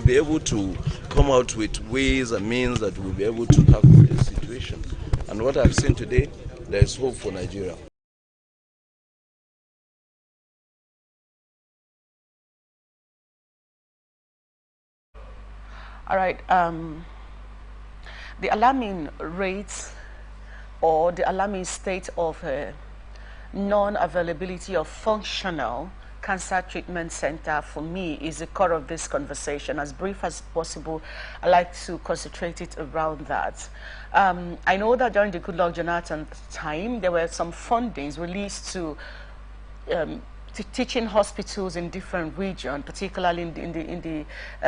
we'll be able to come out with ways and means that we'll be able to tackle this situation. And what I've seen today, there is hope for Nigeria. All right. The alarming rates or the alarming state of non-availability of functional cancer treatment center for me is the core of this conversation. As brief as possible, I like to concentrate it around that. I know that during the Goodluck Jonathan time, there were some fundings released to teaching hospitals in different regions, particularly in the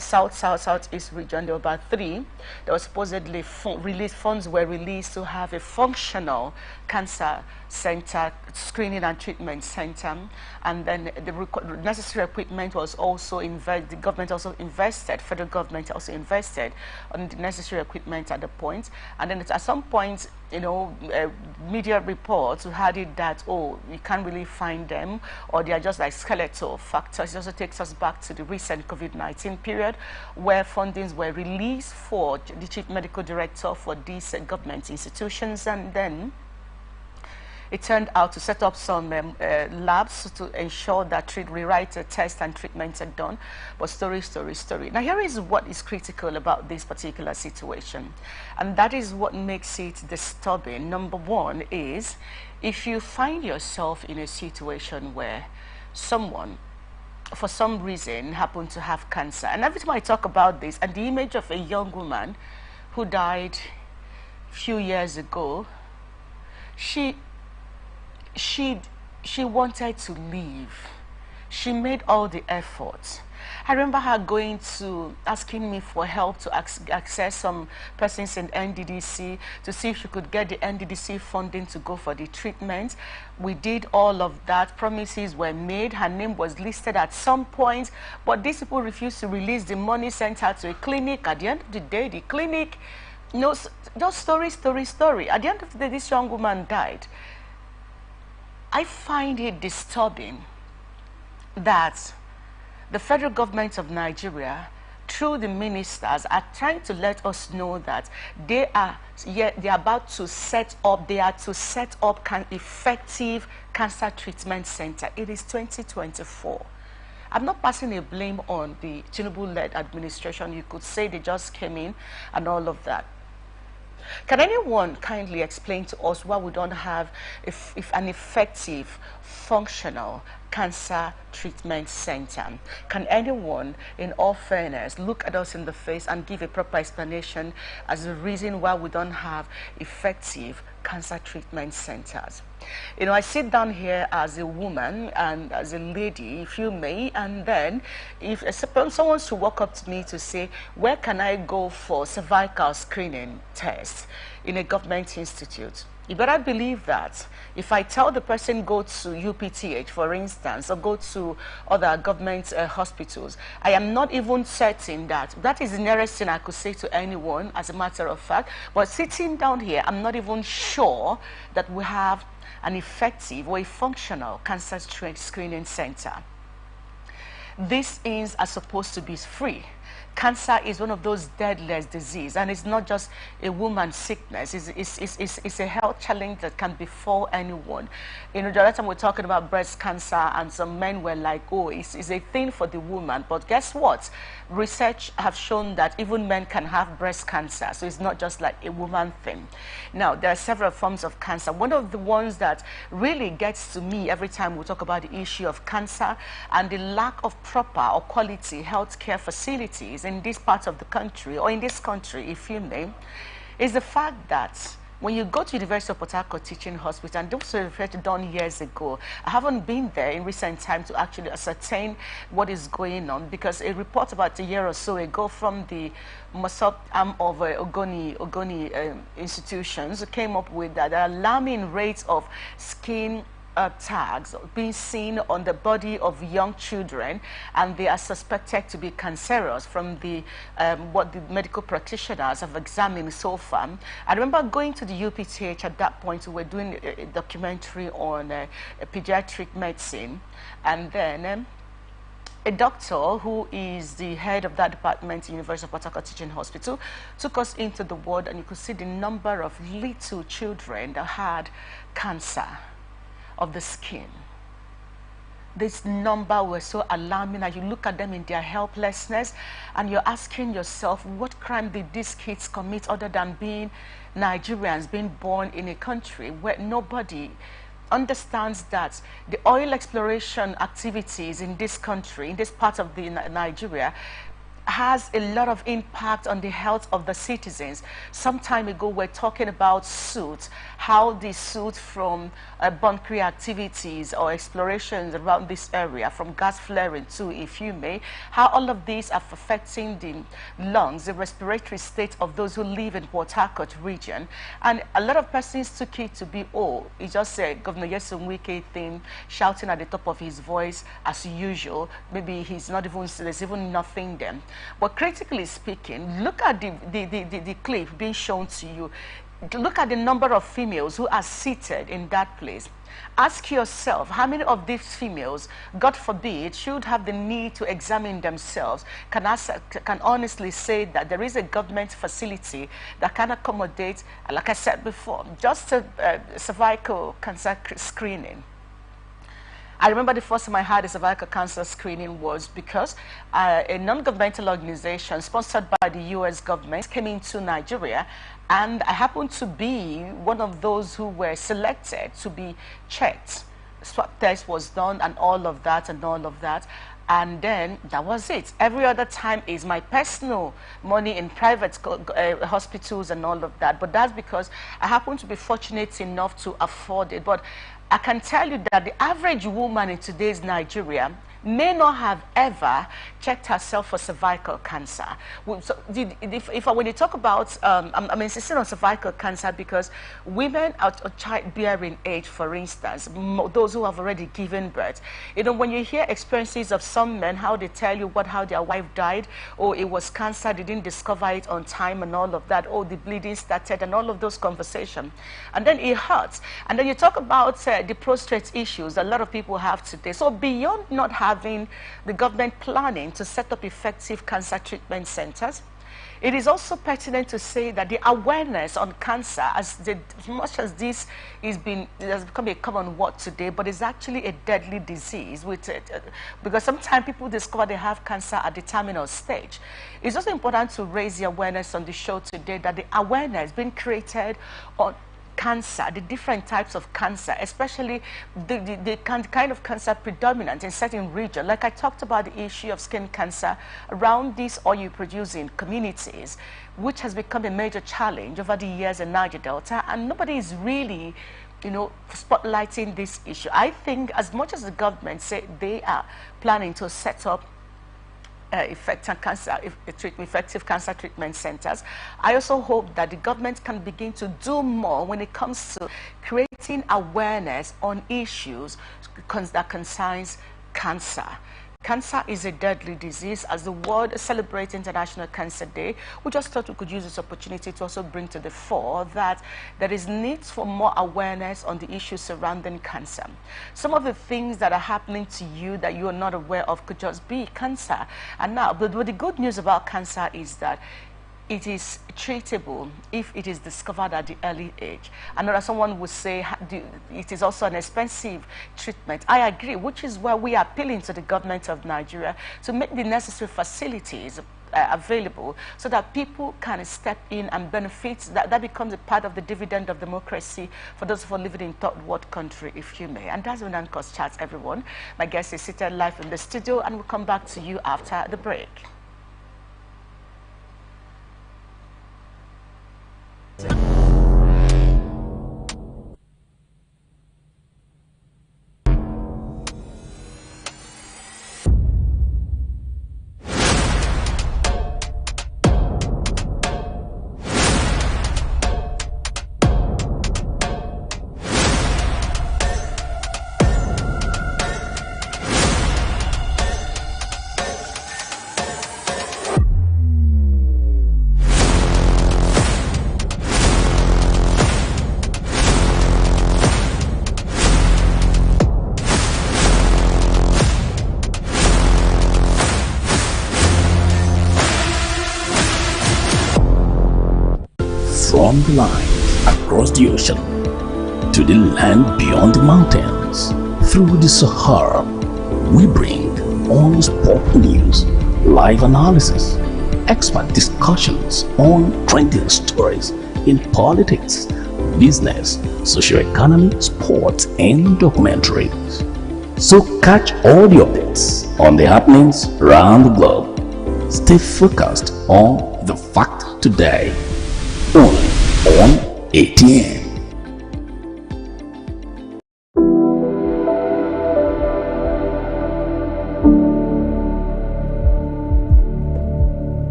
southeast region. There were about 3. There was supposedly funds were released to have a functional cancer center, screening and treatment center, and then the necessary equipment was also invested. The government also invested, federal government also invested on the necessary equipment at the point, and then at some point, you know, media reports had it that, oh, you can't really find them, or they are just like skeletal factors. It also takes us back to the recent COVID-19 period, where fundings were released for the chief medical director for these government institutions, and then it turned out to set up some labs to ensure that rewrite tests and treatments are done. But story. Now here is what is critical about this particular situation, and that is what makes it disturbing. Number one is, if you find yourself in a situation where someone, for some reason, happened to have cancer, and every time I talk about this, and the image of a young woman who died a few years ago, she wanted to leave. She made all the efforts. I remember her asking me for help to access some persons in NDDC to see if she could get the NDDC funding to go for the treatment. We did all of that. Promises were made. Her name was listed at some point, but these people refused to release the money, sent her to a clinic. At the end of the day, the clinic, just story. At the end of the day, this young woman died. I find it disturbing that the federal government of Nigeria, through the ministers, are trying to let us know that they are about to set up effective cancer treatment center. It is 2024. I'm not passing a blame on the Tinubu-led administration. You could say they just came in and all of that. Can anyone kindly explain to us why we don't have if an effective, functional cancer treatment center? Can anyone, in all fairness, look at us in the face and give a proper explanation as the reason why we don't have effective cancer treatment centers? You know, I sit down here as a woman and as a lady, if you may, and then if someone should walk up to me to say, where can I go for cervical screening tests in a government institute? You better believe that if I tell the person go to UPTH, for instance, or go to other government hospitals, I am not even certain that is the nearest thing I could say to anyone, as a matter of fact. But sitting down here, I'm not even sure that we have an effective or a functional cancer screening center. These things are supposed to be free. Cancer is one of those deadliest diseases, and it's not just a woman's sickness. It's a health challenge that can befall anyone. You know, the other time we were talking about breast cancer, and some men were like, oh, it's a thing for the woman. But guess what? Research have shown that even men can have breast cancer, so it's not just like a woman thing. Now, there are several forms of cancer. One of the ones that really gets to me every time we talk about the issue of cancer and the lack of proper or quality healthcare facilities in this part of the country, or in this country, if you may, is the fact that when you go to University of Port Harcourt Teaching Hospital, and this was research done years ago, I haven't been there in recent time to actually ascertain what is going on, because a report about a year or so ago from the Mossop arm of Ogoni institutions came up with that alarming rates of skin tags being seen on the body of young children, and they are suspected to be cancerous from the what the medical practitioners have examined so far. I remember going to the UPTH at that point. We were doing a documentary on pediatric medicine, and then a doctor who is the head of that department in University of Port Harcourt Teaching Hospital took us into the ward, and you could see the number of little children that had cancer of the skin. This number was so alarming, and you look at them in their helplessness and you're asking yourself, what crime did these kids commit other than being Nigerians, being born in a country where nobody understands that the oil exploration activities in this country, in this part of the Nigeria, has a lot of impact on the health of the citizens. Some time ago, we're talking about soot, how the soot from bunkering activities or explorations around this area, from gas flaring too, if you may, how all of these are affecting the lungs, the respiratory state of those who live in Port Harcourt region. And a lot of persons took it to be, oh, it's just a Governor Nyesom Wike thing, shouting at the top of his voice as usual. Maybe he's not even, there's even nothing there. But critically speaking, look at the clip being shown to you. Look at the number of females who are seated in that place. Ask yourself, how many of these females, God forbid, should have the need to examine themselves, can honestly say that there is a government facility that can accommodate, like I said before, just a cervical cancer screening. I remember the first time I had a cervical cancer screening was because a non-governmental organization sponsored by the U.S. government came into Nigeria, and I happened to be one of those who were selected to be checked. Swab test was done and all of that and all of that. And then that was it. Every other time is my personal money in private hospitals and all of that. But that's because I happen to be fortunate enough to afford it. But I can tell you that the average woman in today's Nigeria may not have ever checked herself for cervical cancer. So when you talk about, I'm insisting on cervical cancer because women at childbearing age, for instance, those who have already given birth, you know, when you hear experiences of some men, how they tell you how their wife died, or it was cancer, they didn't discover it on time and all of that, or the bleeding started and all of those conversations, and then it hurts. And then you talk about the prostate issues a lot of people have today. So beyond not having the government planning to set up effective cancer treatment centers, it is also pertinent to say that the awareness on cancer, as much as this has become a common word today, but it's actually a deadly disease because sometimes people discover they have cancer at the terminal stage. It's also important to raise the awareness on the show today that the awareness being created on cancer, the different types of cancer, especially the kind of cancer predominant in certain regions. Like I talked about the issue of skin cancer around these oil producing communities, which has become a major challenge over the years in Niger Delta, and nobody is really, you know, spotlighting this issue. I think as much as the government say they are planning to set up effective cancer treatment centers, I also hope that the government can begin to do more when it comes to creating awareness on issues that concerns cancer. Cancer is a deadly disease. As the world celebrates International Cancer Day, we just thought we could use this opportunity to also bring to the fore that there is need for more awareness on the issues surrounding cancer. Some of the things that are happening to you that you are not aware of could just be cancer. And now, but the good news about cancer is that it is treatable if it is discovered at the early age. I know that someone would say it is also an expensive treatment. I agree, which is why we are appealing to the government of Nigeria to make the necessary facilities available so that people can step in and benefit. That becomes a part of the dividend of democracy for those who are living in third world country, if you may. And that's when Uncos Chats, everyone. My guest is seated live in the studio, and we'll come back to you after the break. from the lines across the ocean to the land beyond the mountains, through the Sahara, we bring on-spot news, live analysis, expert discussions on trending stories in politics, business, socio-economy, sports, and documentaries. So catch all the updates on the happenings around the globe. Stay focused on the fact today, only on ATN.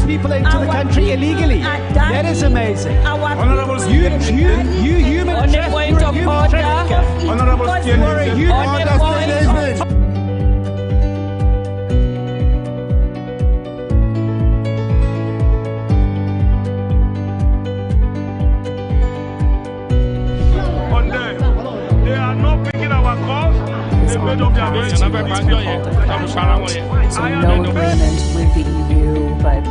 People into the country illegally. That is amazing. You human trafficker. They are not picking our calls. They made up their minds. So no agreement with the EU, but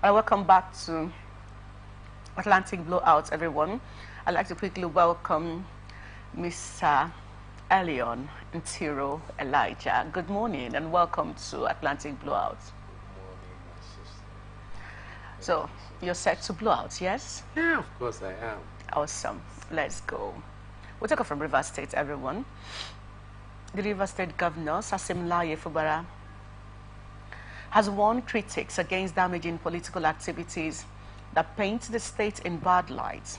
Welcome back to Atlantic Blowout, everyone. I'd like to quickly welcome Mr. Elion Ntiro Elijah. Good morning and welcome to Atlantic Blowout. So, you're set to blow out, yes? Yeah, of course I am. Awesome. Let's go. We'll take it from Rivers State, everyone. The Rivers State Governor, Sasimlaye Fubara, has warned critics against damaging political activities that paint the state in bad light,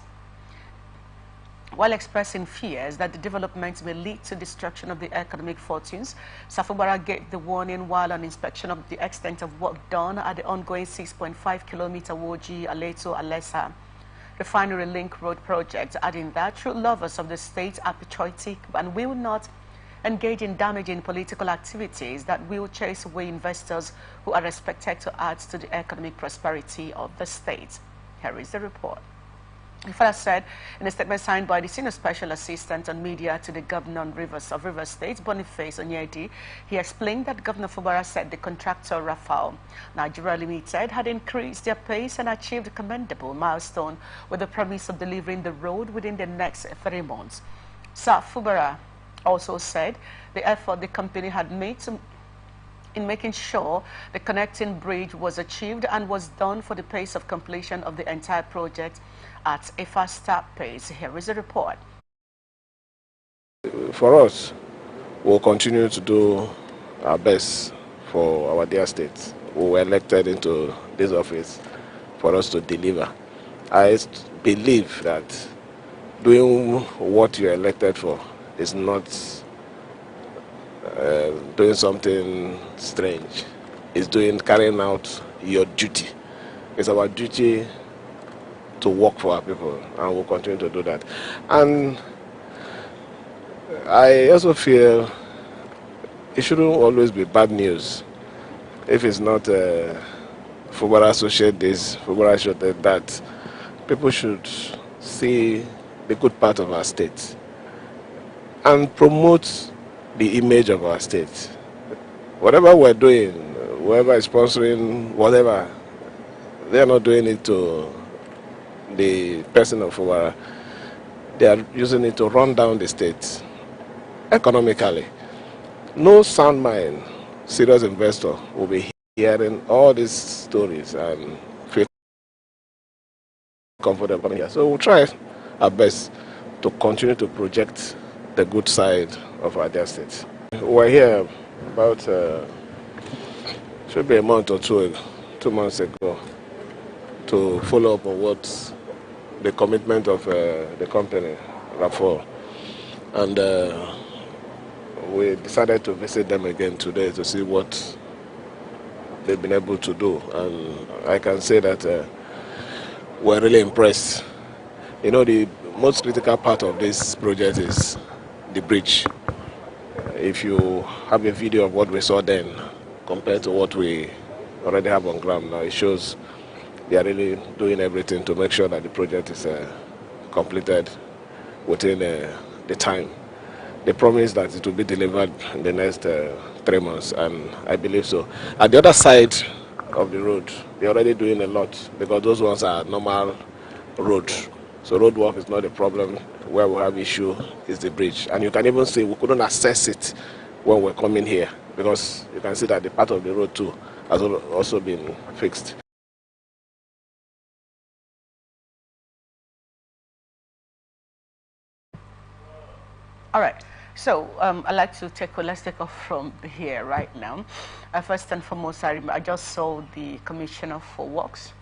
while expressing fears that the development may lead to destruction of the economic fortunes. Safubara gave the warning while on inspection of the extent of work done at the ongoing 6.5-kilometer Woji Aleto Alessa refinery link road project, adding that true lovers of the state are patriotic and will not engage in damaging political activities that will chase away investors who are expected to add to the economic prosperity of the state. Here is the report. The father said in a statement signed by the Senior Special Assistant on Media to the Governor of Rivers State, Boniface Onyedi, he explained that Governor Fubara said the contractor Rafale Nigeria Limited had increased their pace and achieved a commendable milestone with the promise of delivering the road within the next 3 months. Sir Fubara also said the effort the company had made in making sure the connecting bridge was achieved and was done for the pace of completion of the entire project at a faster pace. Here is a report. For us, we'll continue to do our best for our dear state. We were elected into this office for us to deliver. I believe that doing what you're elected for is not doing something strange. It's carrying out your duty. It's our duty to work for our people, and we'll continue to do that. And I also feel it shouldn't always be bad news. If it's not Fubara associate this, Fubara should that, people should see the good part of our state and promote the image of our state. Whatever we're doing, whoever is sponsoring whatever, they're not doing it to the person of Fubara. They are using it to run down the state economically. No sound mind, serious investor will be hearing all these stories and feel comfortable here. So we'll try our best to continue to project the good side of our dear state. We're here about, should be a month or 2 months ago, to follow up on what the commitment of the company, Rafale. And we decided to visit them again today to see what they've been able to do. And I can say that we're really impressed. You know, the most critical part of this project is the bridge. If you have a video of what we saw then compared to what we already have on ground now, it shows they are really doing everything to make sure that the project is completed within the time. They promised that it will be delivered in the next 3 months, and I believe so. At the other side of the road, they're already doing a lot because those ones are normal roads. So road work is not a problem. Where we have issue is the bridge. And you can even see we couldn't access it when we're coming here because you can see that the part of the road too has also been fixed. All right. So I'd like to let's take off from here right now. First and foremost, I just saw the Commissioner for Works,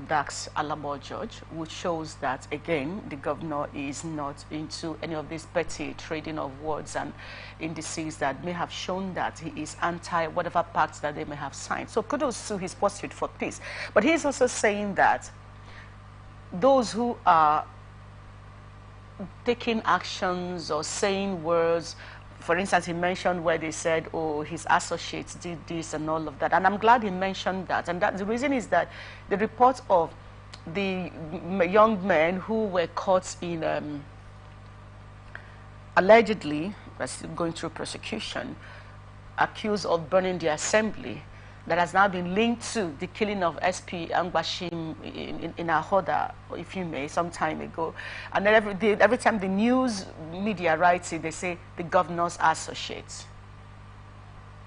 Dax Alamo George, which shows that, again, the governor is not into any of this petty trading of words and indices that may have shown that he is anti whatever pacts that they may have signed. So kudos to his pursuit for peace. But he's also saying that those who are taking actions or saying words, for instance, he mentioned where they said, oh, his associates did this and all of that. And I'm glad he mentioned that. And the reason is that the reports of the young men who were caught in allegedly going through prosecution, accused of burning the assembly, that has now been linked to the killing of SP Angbashim in Ahoda, if you may, some time ago. And then every time the news media writes it, they say the governor's associates.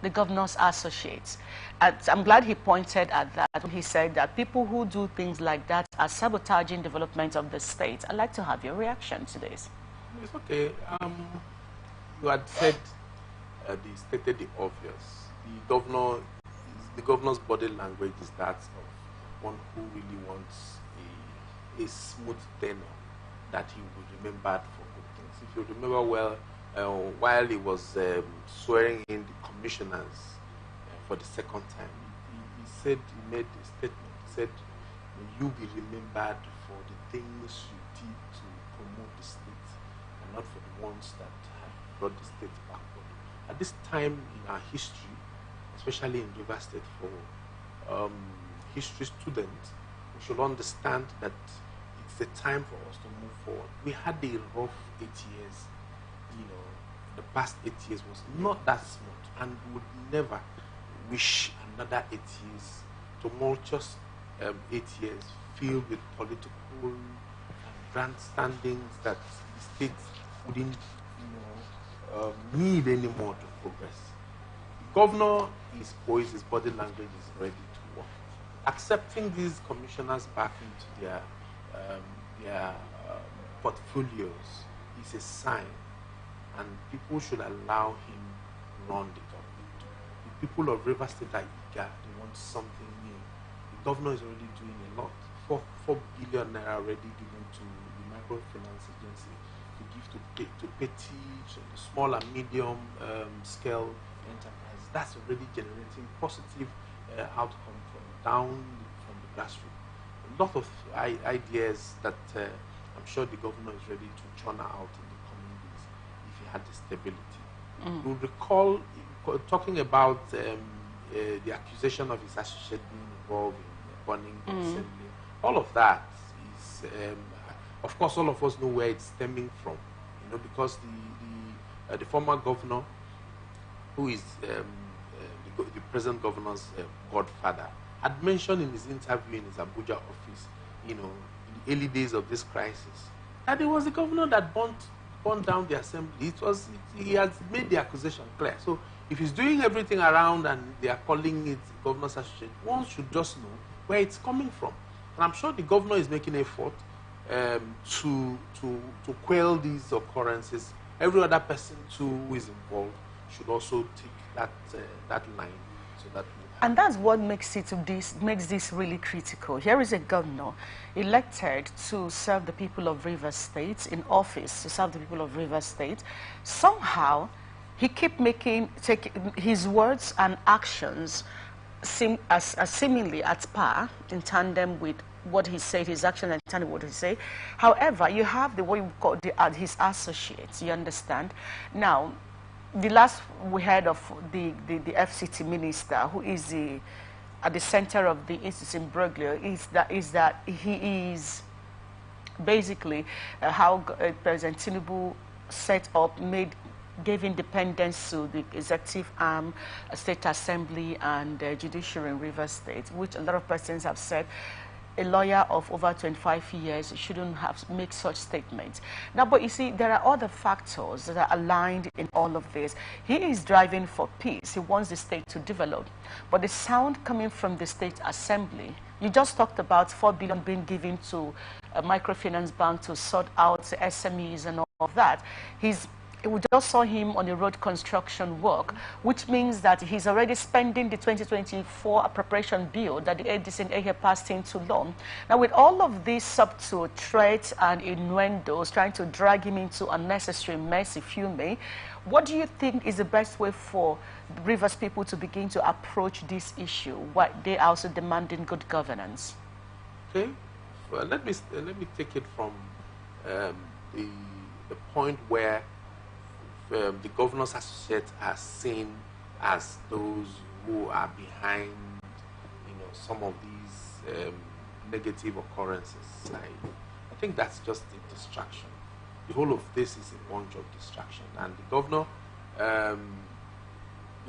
The governor's associates. And I'm glad he pointed at that. He said that people who do things like that are sabotaging development of the state. I'd like to have your reaction to this. It's okay. You had said, stated the obvious. The governor's body language is that of one who really wants a smooth tenure that he will remember for good things. If you remember well, while he was swearing in the commissioners for the second time, he made a statement. He said, "You be remembered for the things you did to promote the state, and not for the ones that have brought the state backward." At this time in our history, especially in River State, for history students, we should understand that it's a time for us to move forward. We had a rough 8 years. The past 8 years was not that smooth, and we would never wish another 8 years, tumultuous 8 years filled with political grandstandings that the state wouldn't need anymore to progress. The governor is poised, his body language is ready to work. Accepting these commissioners back into their portfolios is a sign, and people should allow him run the government. The people of River State are eager, they want something new. The governor is already doing a lot. 4 billion naira already given to the microfinance agency to give to petty, the small and medium scale enterprises. That's already generating positive outcome from the grassroots. A lot of ideas that I'm sure the governor is ready to churn out in the coming days if he had the stability. You'll recall talking about the accusation of his associate being involved in burning the assembly. All of that is, of course, all of us know where it's stemming from, because the former governor, who is the present governor's godfather, had mentioned in his interview in his Abuja office, in the early days of this crisis, that it was the governor that burned down the assembly. He has made the accusation clear. So if he's doing everything around and they are calling it governor's associate, one should just know where it's coming from. And I'm sure the governor is making effort to quell these occurrences. Every other person too who is involved should also take that line, so that. And that's what makes this really critical. Here is a governor elected to serve the people of River State, in office to serve the people of River State. Somehow, he keep taking his words and actions seem as seemingly at par, in tandem with what he said, his action and tandem with what he said. However, you have the way we call his associates. You understand? Now, the last we heard of the FCT minister, who is at the center of the institute in Broglio, is that he is basically how President Tinubu set up, gave independence to the executive arm, state assembly, and judiciary in River State, which a lot of persons have said a lawyer of over 25 years shouldn't have make such statements. Now, but you see, there are other factors that are aligned in all of this. He is driving for peace. He wants the state to develop. But the sound coming from the state assembly, you just talked about 4 billion being given to a microfinance bank to sort out SMEs and all of that. We just saw him on the road construction work, which means that he's already spending the 2024 appropriation bill that the ADC passed into law. Now, with all of these subtle threats and innuendos trying to drag him into unnecessary mess, if you may, what do you think is the best way for Rivers people to begin to approach this issue, while they are also demanding good governance? Okay, well, let me take it from the point where the governor's associates are seen as those who are behind, some of these negative occurrences. I think that's just a distraction. The whole of this is a bunch of distraction, and the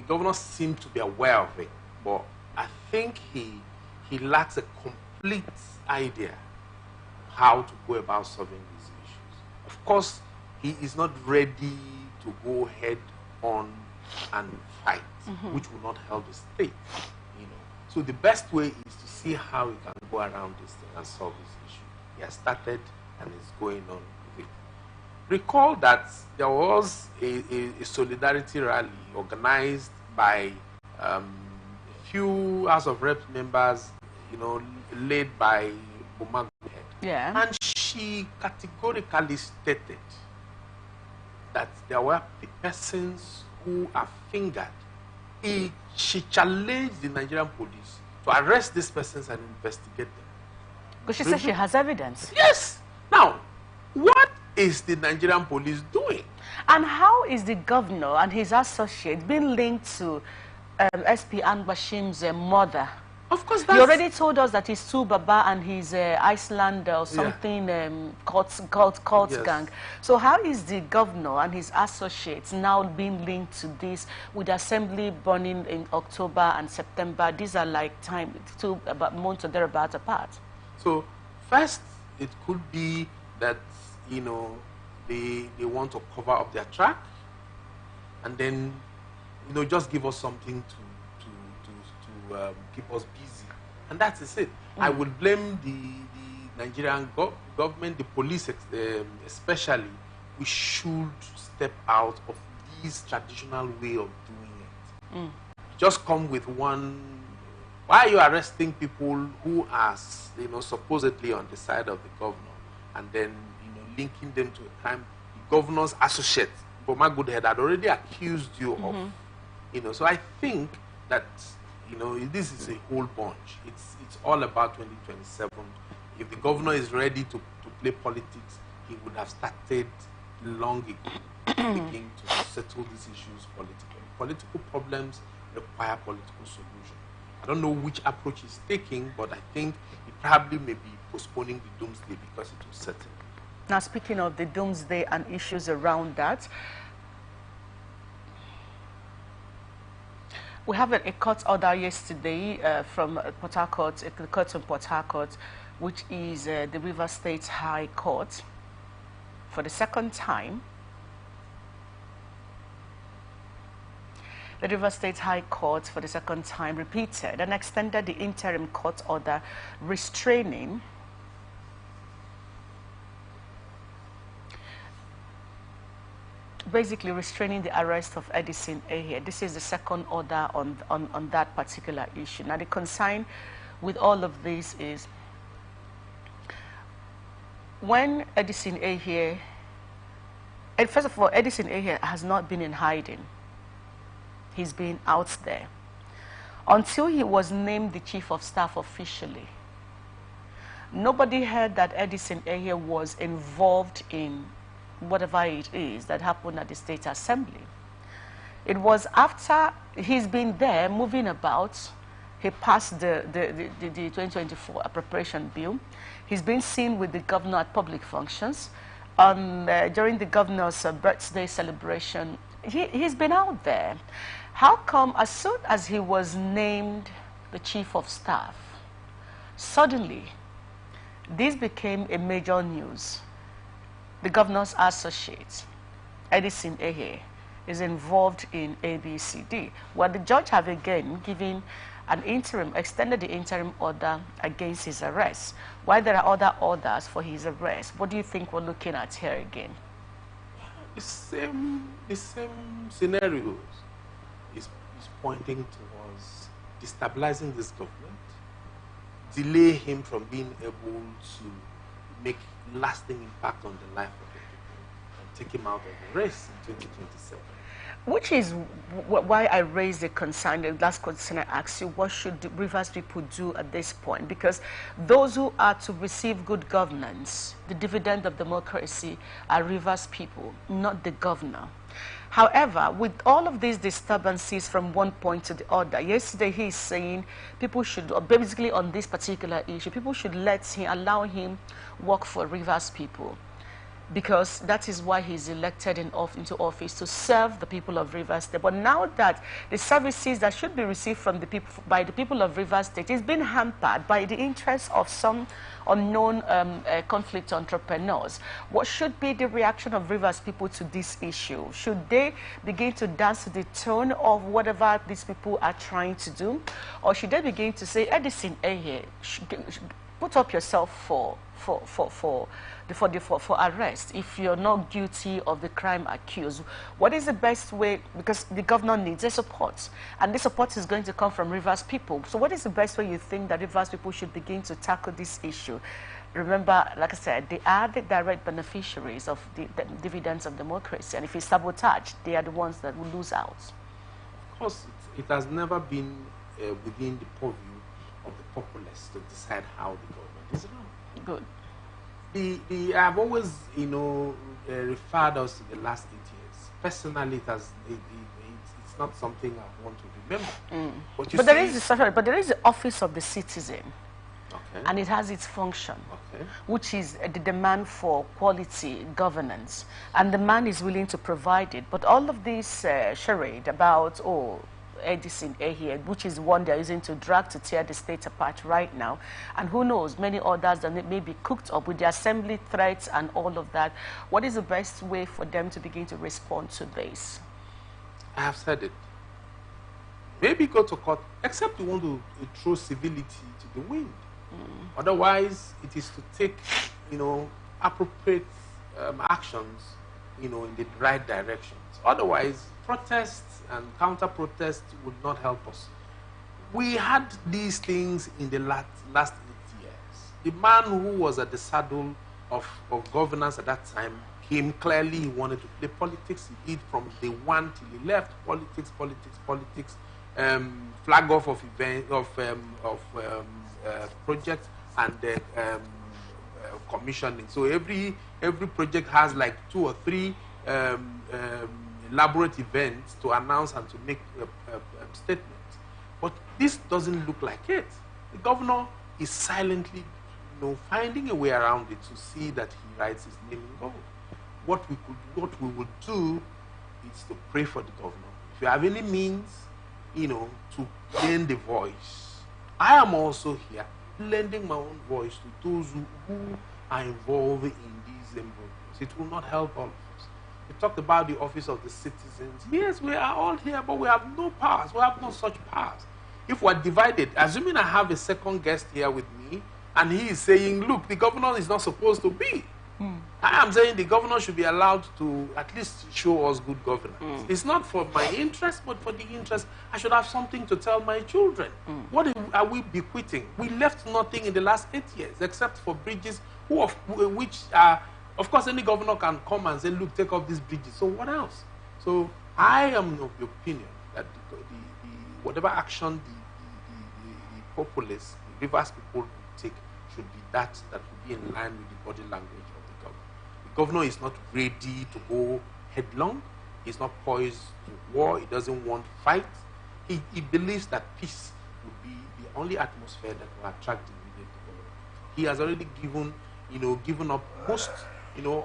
governor seemed to be aware of it, but I think he lacks a complete idea how to go about solving these issues. Of course, he is not ready to go head on and fight, which will not help the state. So the best way is to see how he can go around this thing and solve this issue. He has started and is going on with it. Recall that there was a solidarity rally organized by a few House of Reps members, led by Boma. Yeah. And she categorically stated that there were persons who are fingered. She challenged the Nigerian police to arrest these persons and investigate them. Because she says she has evidence. Yes. Now, what is the Nigerian police doing? And how is the governor and his associate being linked to SP Angbashim's mother? Of course, he already told us that he's Su Baba and his Iceland or something cult Yes. gang. So how is the governor and his associates now being linked to this with assembly burning in October and September? These are like about months or thereabouts apart. So first, it could be that they want to cover up their track, and then just give us something to keep us busy, and that is it. I would blame the Nigerian government, the police especially. We should step out of this traditional way of doing it. Just come with one. Why are you arresting people who are supposedly on the side of the governor, and then linking them to a crime? The governor's associate, Boma Goodhead, had already accused you of. So I think that this is a whole bunch. It's all about 2027. If the governor is ready to play politics, he would have started long ago beginning to settle these issues politically. Political problems require political solution. I don't know which approach he's taking, but I think he probably may be postponing the doomsday because it will settle. Now, speaking of the doomsday and issues around that, we have a court order yesterday from Port Harcourt, a court in Port Harcourt, which is the River State High Court, for the second time. The River State High Court, for the second time, repeated and extended the interim court order restraining the arrest of Edison Ehie. This is the second order on that particular issue. Now, the concern with all of this is when Edison Ehie, and first of all, Edison Ehie has not been in hiding. He's been out there. Until he was named the chief of staff officially, nobody heard that Edison Ehie was involved in whatever it is that happened at the State Assembly. It was after he's been there moving about. He passed the 2024 appropriation bill. He's been seen with the governor at public functions. During the governor's birthday celebration, he's been out there. How come as soon as he was named the chief of staff, suddenly this became a major news? The governor's associate, Edison Ehie, is involved in ABCD. Well, the judge have again given an extended the interim order against his arrest. While there are other orders for his arrest, what do you think we're looking at here again? The same scenarios is pointing towards destabilizing this government, delay him from being able to make lasting impact on the life of the people, and take him out of the race in 2027. Which is why I raised the concern, the last question I asked you, what should the Rivers people do at this point? Because those who are to receive good governance, the dividend of democracy, are Rivers people, not the governor. However, with all of these disturbances from one point to the other, yesterday he's saying people should, basically on this particular issue, people should allow him work for Rivers people. because that is why he's elected into office, to serve the people of Rivers State. But now that the services that should be received from the people, by the people of Rivers State, is being hampered by the interests of some unknown conflict entrepreneurs, what should be the reaction of Rivers people to this issue? Should they begin to dance to the tone of whatever these people are trying to do, or should they begin to say, Edison, put up yourself for arrest if you're not guilty of the crime accused? What is the best way? Because the governor needs a support, and this support is going to come from Rivers people. So what is the best way you think that Rivers people should begin to tackle this issue? Remember, like I said, they are the direct beneficiaries of the dividends of democracy, and if it's sabotaged, they are the ones that will lose out. Of course, it has never been within the purview of the populace to decide how the government is run. Good. I've always, referred us to the last 8 years. Personally, it's not something I want to remember. But there is the office of the citizen, okay, and it has its function, okay, which is the demand for quality governance, and the man is willing to provide it. But all of this charade about, Edison here, which is one they're using to drag to tear the state apart right now, and who knows, many others that may be cooked up with the assembly threats and all of that. What is the best way for them to begin to respond to this? I have said it. Maybe go to court, except you want to throw civility to the wind. Otherwise, it is to take, appropriate actions, in the right directions. Otherwise, protests and counter-protests would not help us. We had these things in the last 8 years. The man who was at the saddle of governance at that time came clearly. He wanted to play politics. He did from day one till he left. Politics, flag off of event projects, and then commissioning. So every project has like 2 or 3 elaborate events to announce and to make statements. But this doesn't look like it. The governor is silently, finding a way around it to see that he writes his name in gold. What we would do is to pray for the governor. If you have any means, to lend the voice. I am also here lending my own voice to those who are involved in these embryos. It will not help all of us. We talked about the office of the citizens. Yes, we are all here, but we have no powers. We have no such powers. If we're divided, assuming I have a second guest here with me, and he is saying, look, the governor is not supposed to be. I am saying the governor should be allowed to at least show us good governance. It's not for my interest, but for the interest. I should have something to tell my children. What are we bequeathing? We left nothing in the last 8 years except for bridges, which are, of course, any governor can come and say, look, take off these bridges. So what else? So I am of the opinion that whatever action the populace, the Rivers people will take, should be that will be in line with the body language of the governor. The governor is not ready to go headlong. He's not poised to war. He doesn't want fight. He believes that peace will be the only atmosphere that will attract the immediate development. He has already given up most,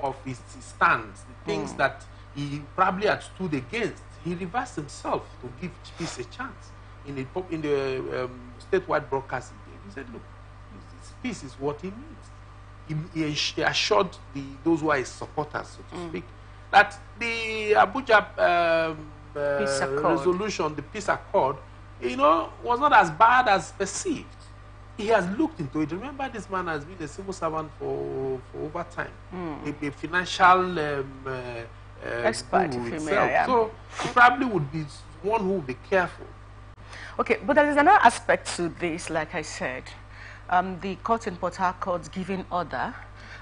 of his stands, the things that he probably had stood against. He reversed himself to give peace a chance. In the statewide broadcast, he said, look, peace is what he needs. He assured those who are his supporters, so to speak, that the Abuja resolution, the peace accord, was not as bad as perceived. He has looked into it. Remember, this man has been a civil servant for over time, a financial expert, if you may. So he probably would be one who would be careful. Okay, but there is another aspect to this, like I said. The court in Port Harcourt giving order,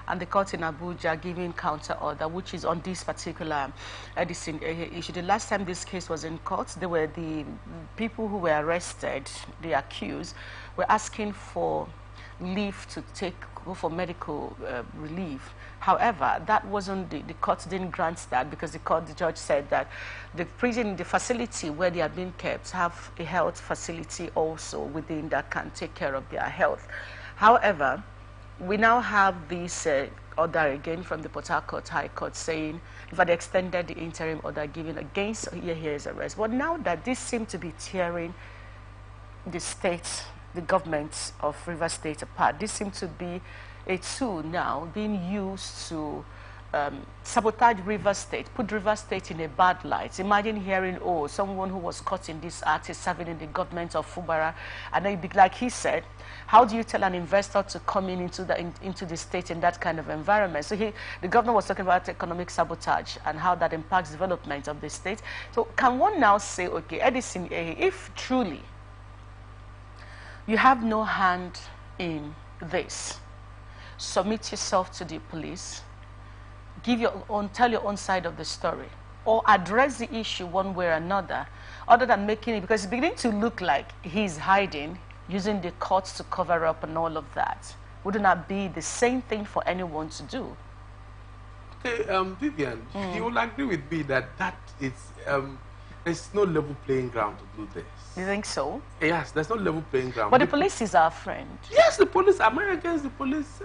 and the court in Abuja giving counter order, which is on this particular Edison issue. The last time this case was in court, there were the people who were arrested, the accused, were asking for leave to go for medical relief. However, that wasn't, the court didn't grant that, because the judge said that the prison, the facility where they are being kept, have a health facility also within that can take care of their health. However, we now have this order again from the Port Harcourt High Court saying if they extended the interim order given against Yehia's arrest. But now that this seems to be tearing the state, the government of Rivers State apart, this seems to be a tool now being used to sabotage Rivers State, put Rivers State in a bad light. Imagine hearing, oh, someone who was caught in this act is serving in the government of Fubara, and then like he said, how do you tell an investor to come into the state in that kind of environment? So the governor was talking about economic sabotage and how that impacts development of the state. So can one now say, okay, Edison, if truly you have no hand in this, submit yourself to the police, tell your own side of the story, or address the issue one way or another, other than making it, because it's beginning to look like he's hiding, using the courts to cover up and all of that. Wouldn't that be the same thing for anyone to do? Okay, Vivian, you will agree with me that there's no level playing ground to do this. You think so? Yes, there's no level playing ground. But the police is our friend. Yes, the police. Am I against the police?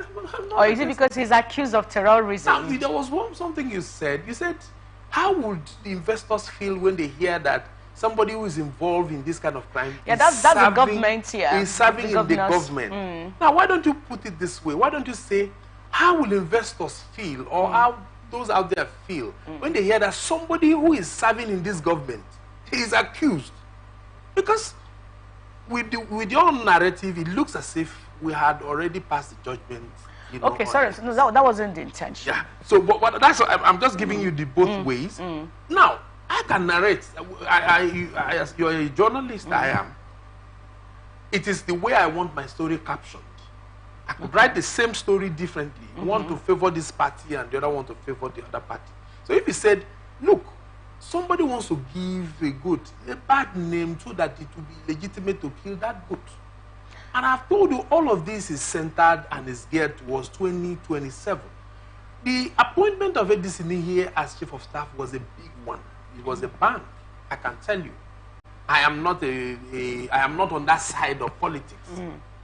Or is it because he's accused of terrorism? Now, there was something you said. You said, how would the investors feel when they hear that somebody who is involved in this kind of crime that's the government here. Is serving in the government. Now, why don't you put it this way? Why don't you say, how will investors feel, or how those out there feel when they hear that somebody who is serving in this government is accused? Because with your narrative, it looks as if we had already passed the judgment. Okay, sorry, no, that wasn't the intention. Yeah. So, but that's I'm just giving you the both ways. Now, I can narrate. As you're a journalist, I am. It is the way I want my story captioned. I could write the same story differently. One to favor this party and the other one to favor the other party. So if you said, look, somebody wants to give a goat a bad name so that it will be legitimate to kill that goat. And I've told you all of this is centered and is geared towards 2027. The appointment of Edison here as chief of staff was a big one. It was a bang, I can tell you. I am not on that side of politics.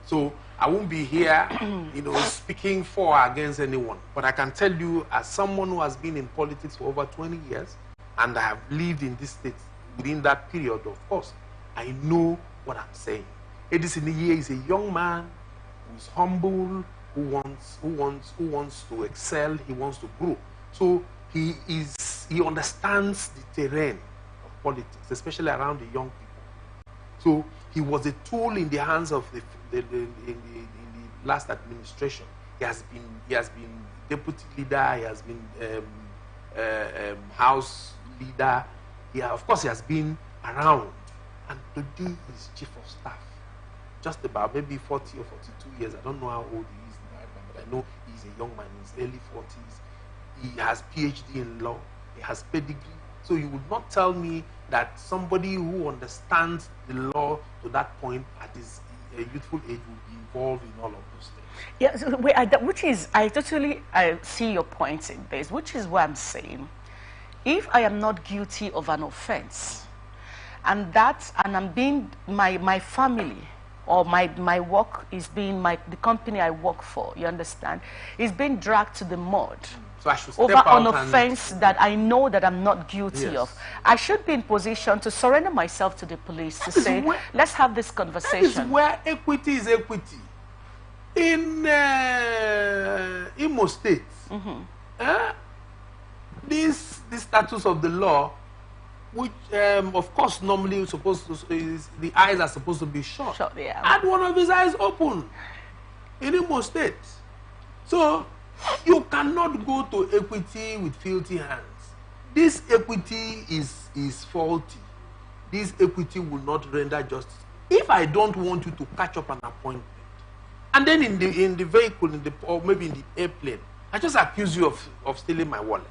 So I won't be here, speaking for or against anyone. But I can tell you, as someone who has been in politics for over 20 years, and I have lived in this state within that period, of course, I know what I'm saying. Edison here is a young man who's humble, who wants to excel, he wants to grow. So he understands the terrain of politics, especially around the young people. So he was a tool in the hands of in the last administration. He has been deputy leader, he has been house leader. Of course, he has been around, and today he's chief of staff. Just about maybe 40 or 42 years. I don't know how old he is right now, but I know he's a young man in his early 40s. He has PhD in law. He has pedigree. So you would not tell me that somebody who understands the law to that point at his youthful age would be involved in all of those things. Yeah, so I totally see your point in this, which is what I'm saying. If I am not guilty of an offense, and I'm being my family, or my work is being the company I work for, you understand, is being dragged to the mud. So I should over an offense that I know that I'm not guilty of. I should be in position to surrender myself to the police to say, let's have this conversation. That is where equity is equity. In Imo State, the status of the law, which of course normally is the eyes are supposed to be shut. Yeah. Had one of his eyes open in Imo State. So you cannot go to equity with filthy hands. This equity is faulty. This equity will not render justice. If I don't want you to catch up an appointment, and then in the vehicle, or maybe in the airplane, I just accuse you of stealing my wallet.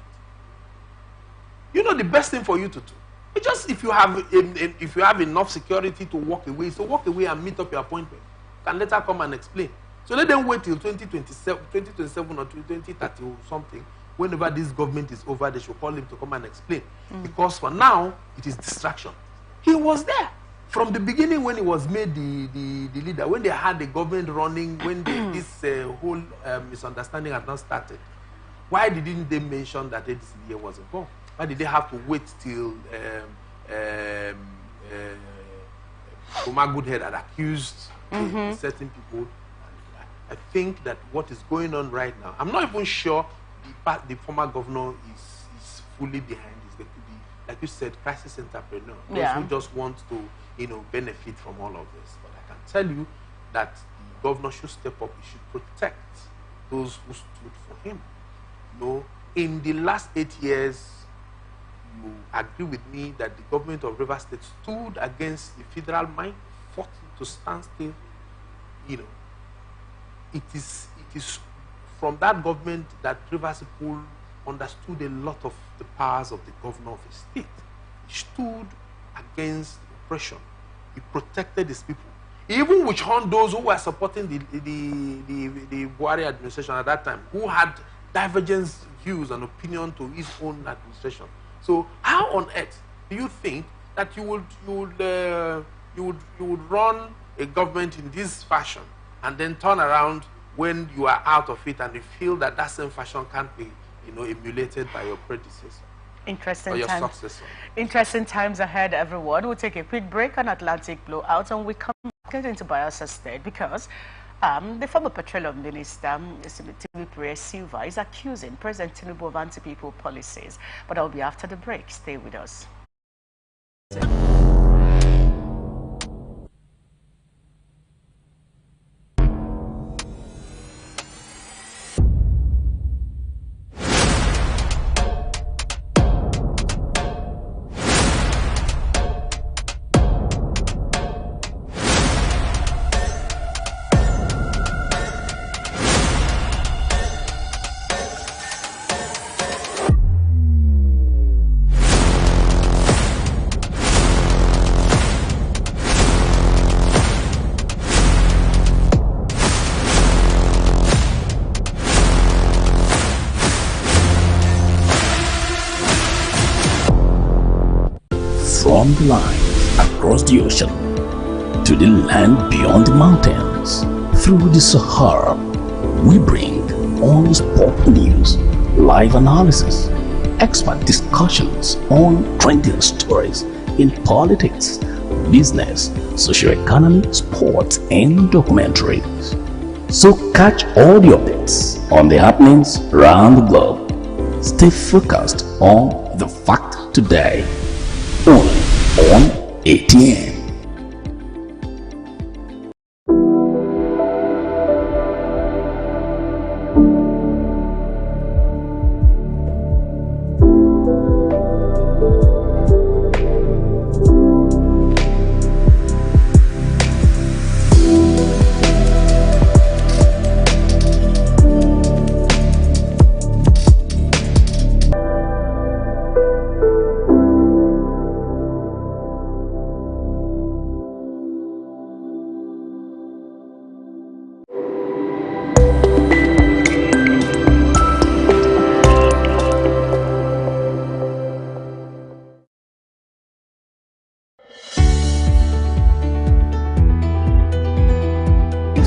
You know the best thing for you to do. It's just if you have enough security to walk away, so walk away and meet up your appointment. You can later come and explain. So let them wait till 2027 or 2030 or something. Whenever this government is over, they should call him to come and explain. Because for now, it is distraction. He was there from the beginning when he was made the leader, when they had the government running, when this whole misunderstanding had not started. Why didn't they mention that ADCDA was involved? Why did they have to wait till Omar Goodhead had accused certain people? I think that what is going on right now, I'm not even sure the former governor is fully behind this. There could be, like you said, crisis entrepreneur, those who just want to, benefit from all of this. But I can tell you that the governor should step up. He should protect those who stood for him. In the last 8 years, you agree with me that the government of Rivers State stood against the federal mine, fought to stand still. It is from that government that Rivers people understood a lot of the powers of the governor of his state. He stood against oppression. He protected his people. He even witch-hunt those who were supporting the Buhari administration at that time, who had divergent views and opinion to his own administration. So how on earth do you think that you would run a government in this fashion and then turn around when you are out of it and you feel that that same fashion can't be emulated by your predecessor? Interesting or your times. successor. Interesting times ahead, everyone. We'll take a quick break on Atlantic Blowout, and we come back into Bayelsa State because the former petroleum minister, Timothy Silva, is accusing President Tinubu of anti-people policies. But that will be after the break. Stay with us. From the line across the ocean to the land beyond the mountains, through the Sahara, we bring on-the-spot news, live analysis, expert discussions on trending stories in politics, business, socio-economy, sports, and documentaries. So catch all the updates on the happenings around the globe. Stay focused on the fact today. Only on ATN.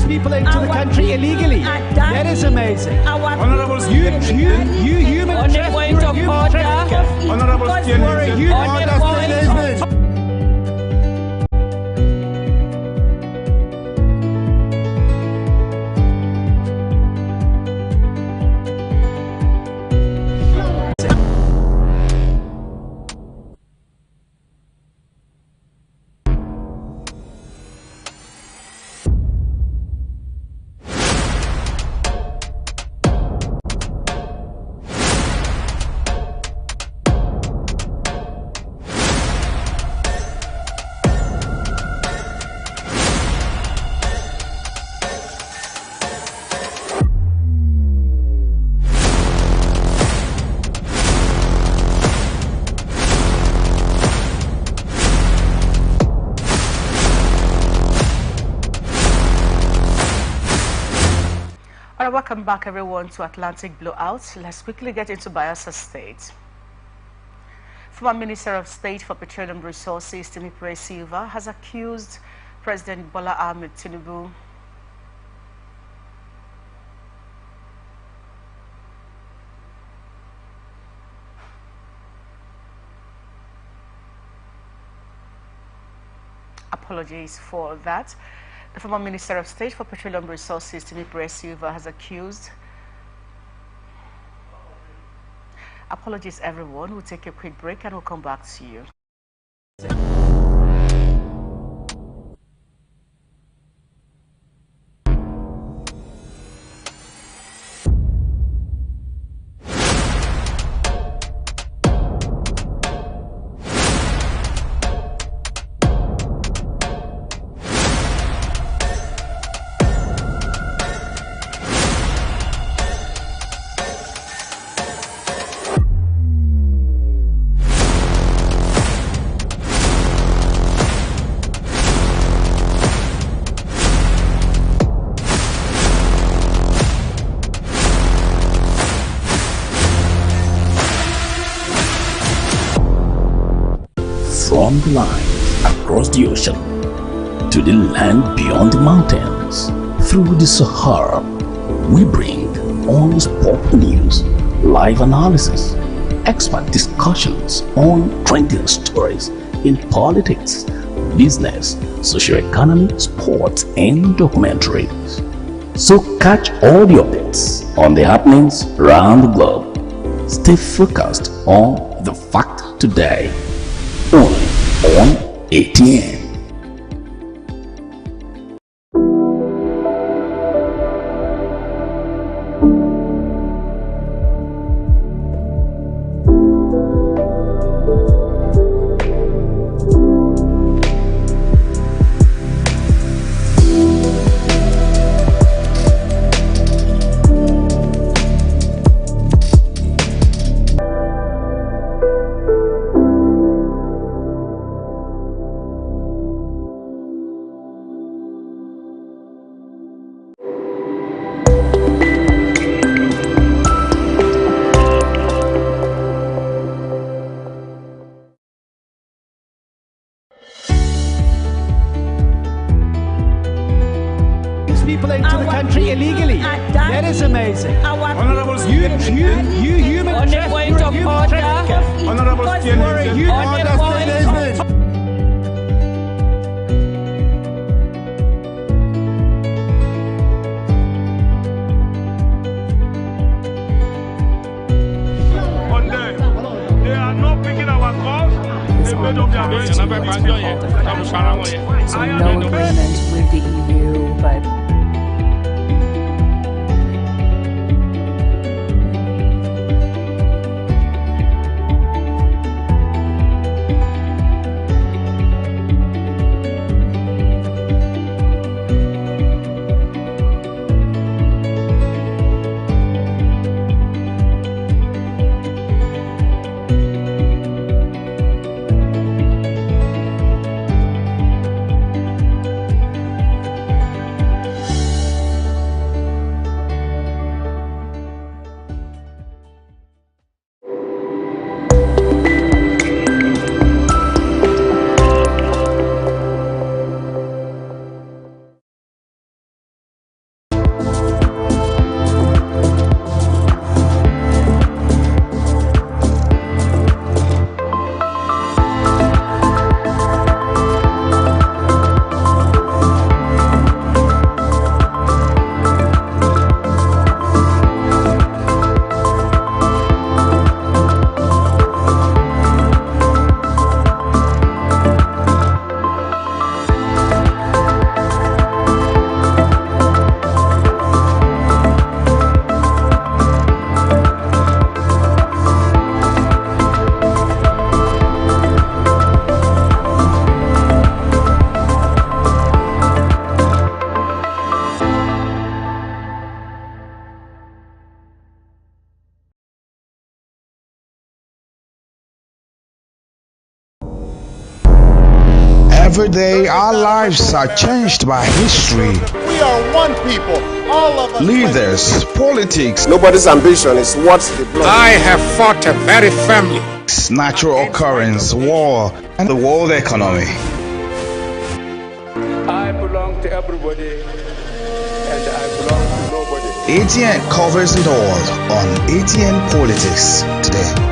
People into the country illegally. That is amazing. Honorable You human trafficker. Honorable You are a human. All right, welcome back, everyone, to Atlantic Blowout. Let's quickly get into Bayelsa State. Former Minister of State for Petroleum Resources, Timothy Silva, has accused President Bola Ahmed Tinubu . Apologies for that. The former Minister of State for Petroleum Resources, Timothy Silva, has accused. Apologies, everyone. We'll take a quick break and we'll come back to you. From the line across the ocean to the land beyond the mountains, through the Sahara, we bring on-spot news, live analysis, expert discussions on trending stories in politics, business, socio-economy, sports, and documentaries. So catch all the updates on the happenings around the globe. Stay focused on the fact today. Only on ATN. People into the country illegally. That is amazing. Honorable You human On the point of order. Honorable they are not picking our calls. They made up their minds. So no agreement with the EU, but Every day, our lives are changed by history. We are one people, all of us. Leaders, politics. Nobody's ambition is what the blood. I have fought a very family. Natural occurrence, war, and the world economy. I belong to everybody, and I belong to nobody. ATN covers it all on ATN Politics today.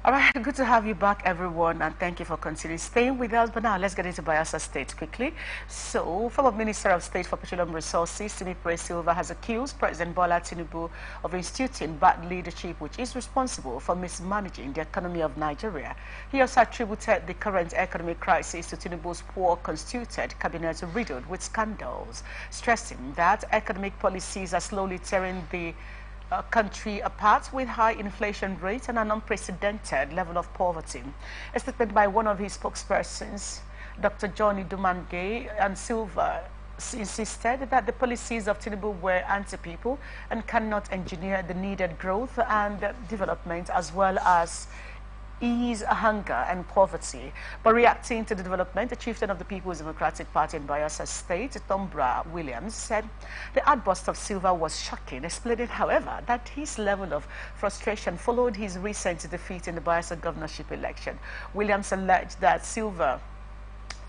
All right, good to have you back, everyone, and thank you for continuing staying with us. But now, let's get into Bayelsa State quickly. So, former Minister of State for Petroleum Resources, Simi Silva, has accused President Bola Tinubu of instituting bad leadership, which is responsible for mismanaging the economy of Nigeria. He also attributed the current economic crisis to Tinubu's poor constituted cabinet riddled with scandals, stressing that economic policies are slowly tearing the country apart with high inflation rate and an unprecedented level of poverty. A statement by one of his spokespersons, Dr. Johnny Dumange and Silva, insisted that the policies of Tinubu were anti-people and cannot engineer the needed growth and development, as well as ease hunger and poverty. But reacting to the development, the chieftain of the People's Democratic Party in Bayelsa State, Tombra Williams, said the outburst of Silva was shocking, explaining, however, that his level of frustration followed his recent defeat in the Bayelsa governorship election. Williams alleged that Silva's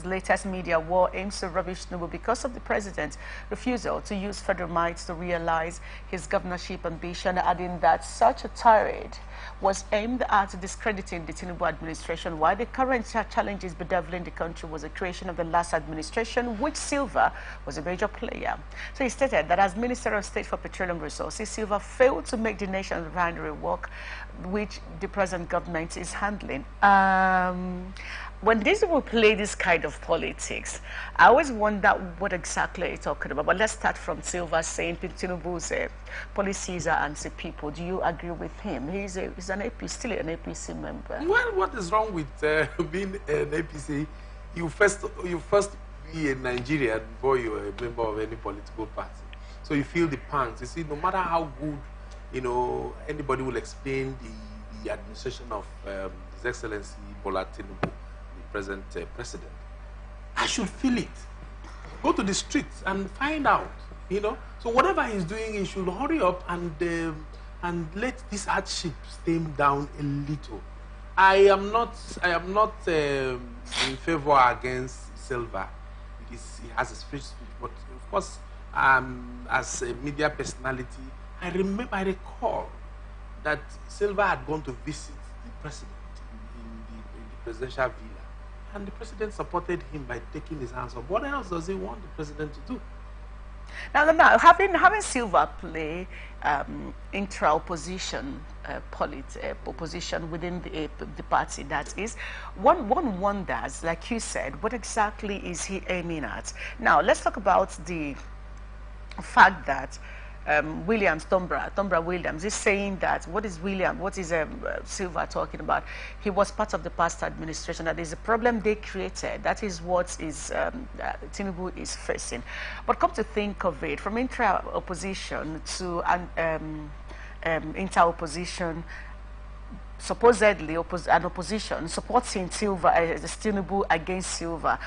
latest media war aims to rubbish Tinubu because of the president's refusal to use federal might to realize his governorship ambition, adding that such a tirade was aimed at discrediting the Tinubu administration, while the current challenges bedeviling the country was the creation of the last administration, which Silva was a major player. So he stated that as Minister of State for Petroleum Resources, Silva failed to make the nation's refinery work, which the present government is handling. When these people play this kind of politics, I always wonder what exactly you're talking about. But let's start from Silva saying Tinubu's policies are anti-people. Do you agree with him? He's an AP, still an APC member. Well, what is wrong with being an APC? You first be a Nigerian before you're a member of any political party. So you feel the pangs. You see, no matter how good, anybody will explain the administration of His Excellency Bola Tinubu, present president, I should feel it. Go to the streets and find out, So whatever he's doing, he should hurry up and let this hardship stem down a little. I am not in favor against Silva because he has a free speech, but of course, as a media personality, I recall that Silva had gone to visit the president in the presidential villa. And the president supported him by taking his hands off. What else does he want the president to do? Now having Silva play intra-opposition opposition within the party, that is, one wonders, like you said, what exactly is he aiming at? Now, let's talk about the fact that Tombra Williams is saying that what is Silva talking about? He was part of the past administration. That is a problem they created. That is what is Tinubu is facing. But come to think of it, from intra-opposition to inter-opposition, supposedly an opposition supporting Tinubu against Silva.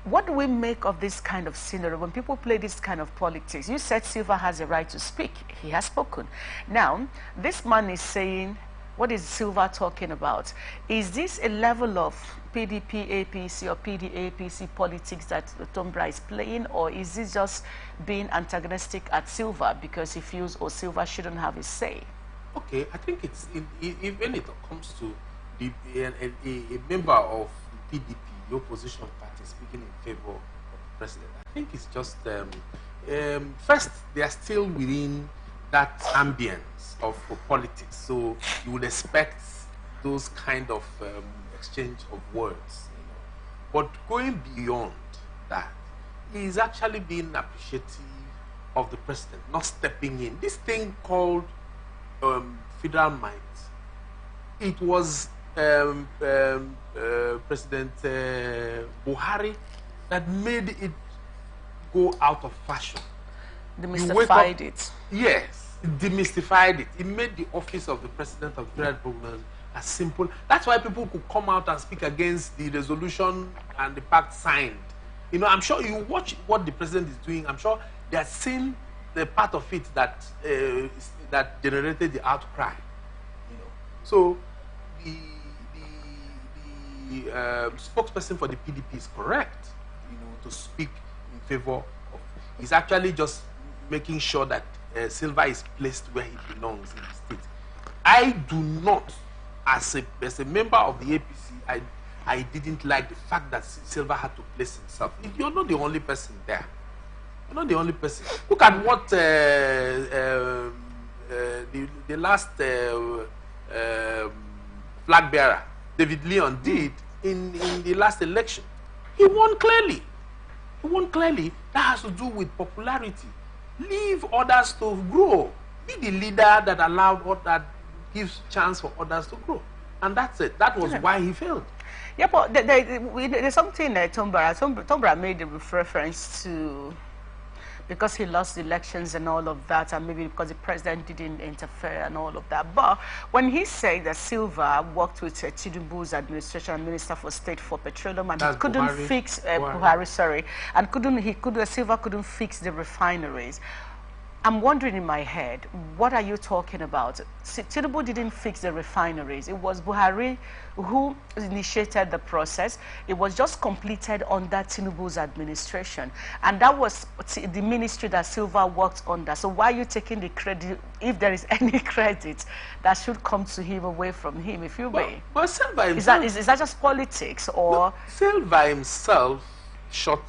What do we make of this kind of scenario when people play this kind of politics? You said Silva has a right to speak. He has spoken. Now, this man is saying, what is Silva talking about? Is this a level of PDP, APC, or PD, APC politics that Tombra is playing, or is this just being antagonistic at Silva because he feels, Silva shouldn't have his say? Okay, I think it's, when it comes to a member of the PDP, the opposition party, speaking in favor of the president, I think it's just first, they are still within that ambience of politics, so you would expect those kind of exchange of words, But going beyond that, he is actually being appreciative of the president not stepping in. This thing called federal might, it was President Buhari that made it go out of fashion. Demystified it. Yes, demystified it. It made the office of the president of the Federal Republic as simple. That's why people could come out and speak against the resolution and the pact signed. You know, I'm sure you watch what the president is doing. I'm sure they are seeing the part of it that that generated the outcry. You know, so the spokesperson for the PDP is correct. You know, to speak in favor of. He's actually just making sure that Silva is placed where he belongs in the state. I do not as a member of the APC, I didn't like the fact that Silva had to place himself. You're not the only person there. You're not the only person. Look at what the last flag bearer, David Leon, did in the last election. He won clearly. He won clearly. That has to do with popularity. Leave others to grow. Be the leader that allowed or that gives chance for others to grow. And that's it. That was why he failed. Yeah, but there's something that Tombra made a reference to, because he lost the elections and all of that, and maybe because the president didn't interfere and all of that. But when he said that Silva worked with Tinubu's administration, Minister for State for Petroleum, and he couldn't fix Silva couldn't fix the refineries. I'm wondering in my head, what are you talking about? Tinubu didn't fix the refineries. It was Buhari who initiated the process. It was just completed under Tinubu's administration. And that was the ministry that Silva worked under. So why are you taking the credit, if there is any credit that should come to him away from him, if you may? But Silva himself... Is that just politics, or... No, Silva himself shot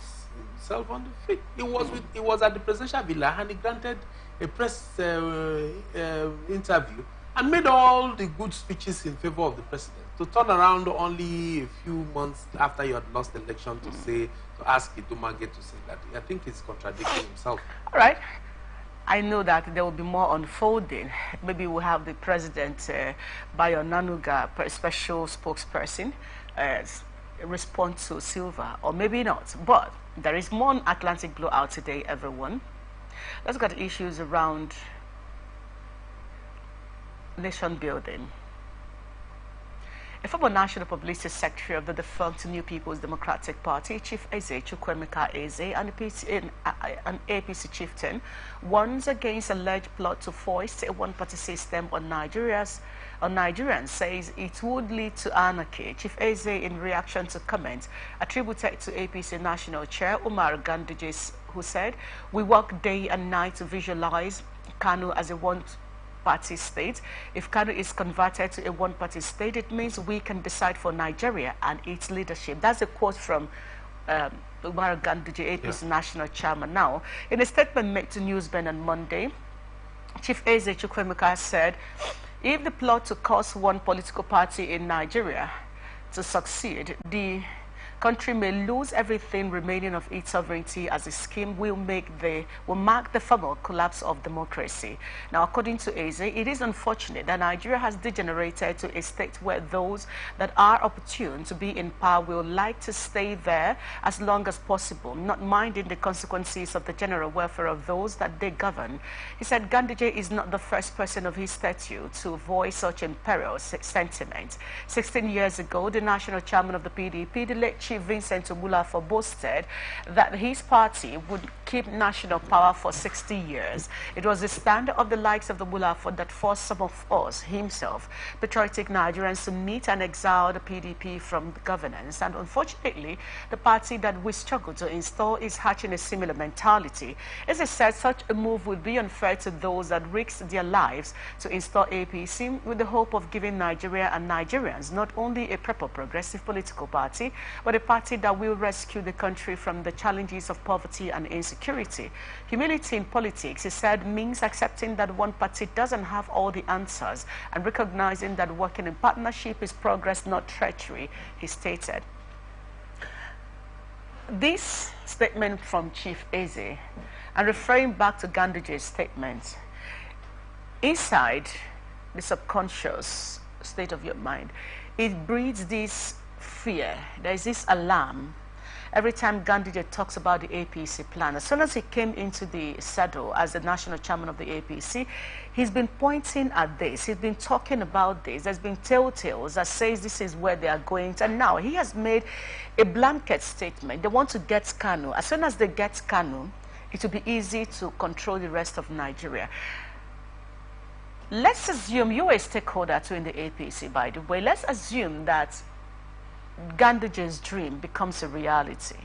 himself on the feet. He was at the presidential villa and he granted a press interview and made all the good speeches in favor of the president. To turn around only a few months after you had lost the election to ask Idumage to say that, I think he's contradicting himself. All right. I know that there will be more unfolding. Maybe we'll have the president, Bayo Nanuga, special spokesperson, respond to Silva, or maybe not. But there is more on Atlantic Blowout today, everyone. Let's look at issues around nation building. A former National Publicity Secretary of the defunct New People's Democratic Party, Chief Eze Chukwemeka Eze, and an APC chieftain, warns against alleged plot to foist a one-party system on Nigerians, says it would lead to anarchy. Chief Eze, in reaction to comments attributed to APC National Chair Umar Ganduje, who said, "We work day and night to visualize Kanu as a one-party state. If Kanu is converted to a one-party state, it means we can decide for Nigeria and its leadership." That's a quote from Umar Ganduje, APC National Chairman. Now, in a statement made to Newsbend on Monday, Chief Eze Chukwemeka said, "If the plot to cause one political party in Nigeria to succeed, the country may lose everything remaining of its sovereignty, as a scheme will mark the formal collapse of democracy." Now, according to Eze, it is unfortunate that Nigeria has degenerated to a state where those that are opportune to be in power will like to stay there as long as possible, not minding the consequences of the general welfare of those that they govern. He said Ganduje is not the first person of his stature to voice such imperious sentiment. 16 years ago, the national chairman of the PDP, the late Chief Vincent Ogbulafo, boasted that his party would keep national power for 60 years. It was the stand of the likes of the Ogbulafo that forced some of us, himself, patriotic Nigerians, to meet and exile the PDP from the governance. And unfortunately, the party that we struggle to install is hatching a similar mentality. As I said, such a move would be unfair to those that risked their lives to install APC with the hope of giving Nigeria and Nigerians not only a proper progressive political party, but a party that will rescue the country from the challenges of poverty and insecurity. Humility in politics, he said, means accepting that one party doesn't have all the answers and recognizing that working in partnership is progress, not treachery, he stated. This statement from Chief Eze, and referring back to Ganduje's statement, inside the subconscious state of your mind, it breeds this fear. There's this alarm every time Ganduje talks about the APC plan. As soon as he came into the saddle as the national chairman of the APC, he's been pointing at this. He's been talking about this. There's been telltales that says this is where they are going. And now he has made a blanket statement. They want to get Kanu. As soon as they get Kanu, it will be easy to control the rest of Nigeria. Let's assume you are a stakeholder too in the APC, by the way. Let's assume that Ganduje's dream becomes a reality.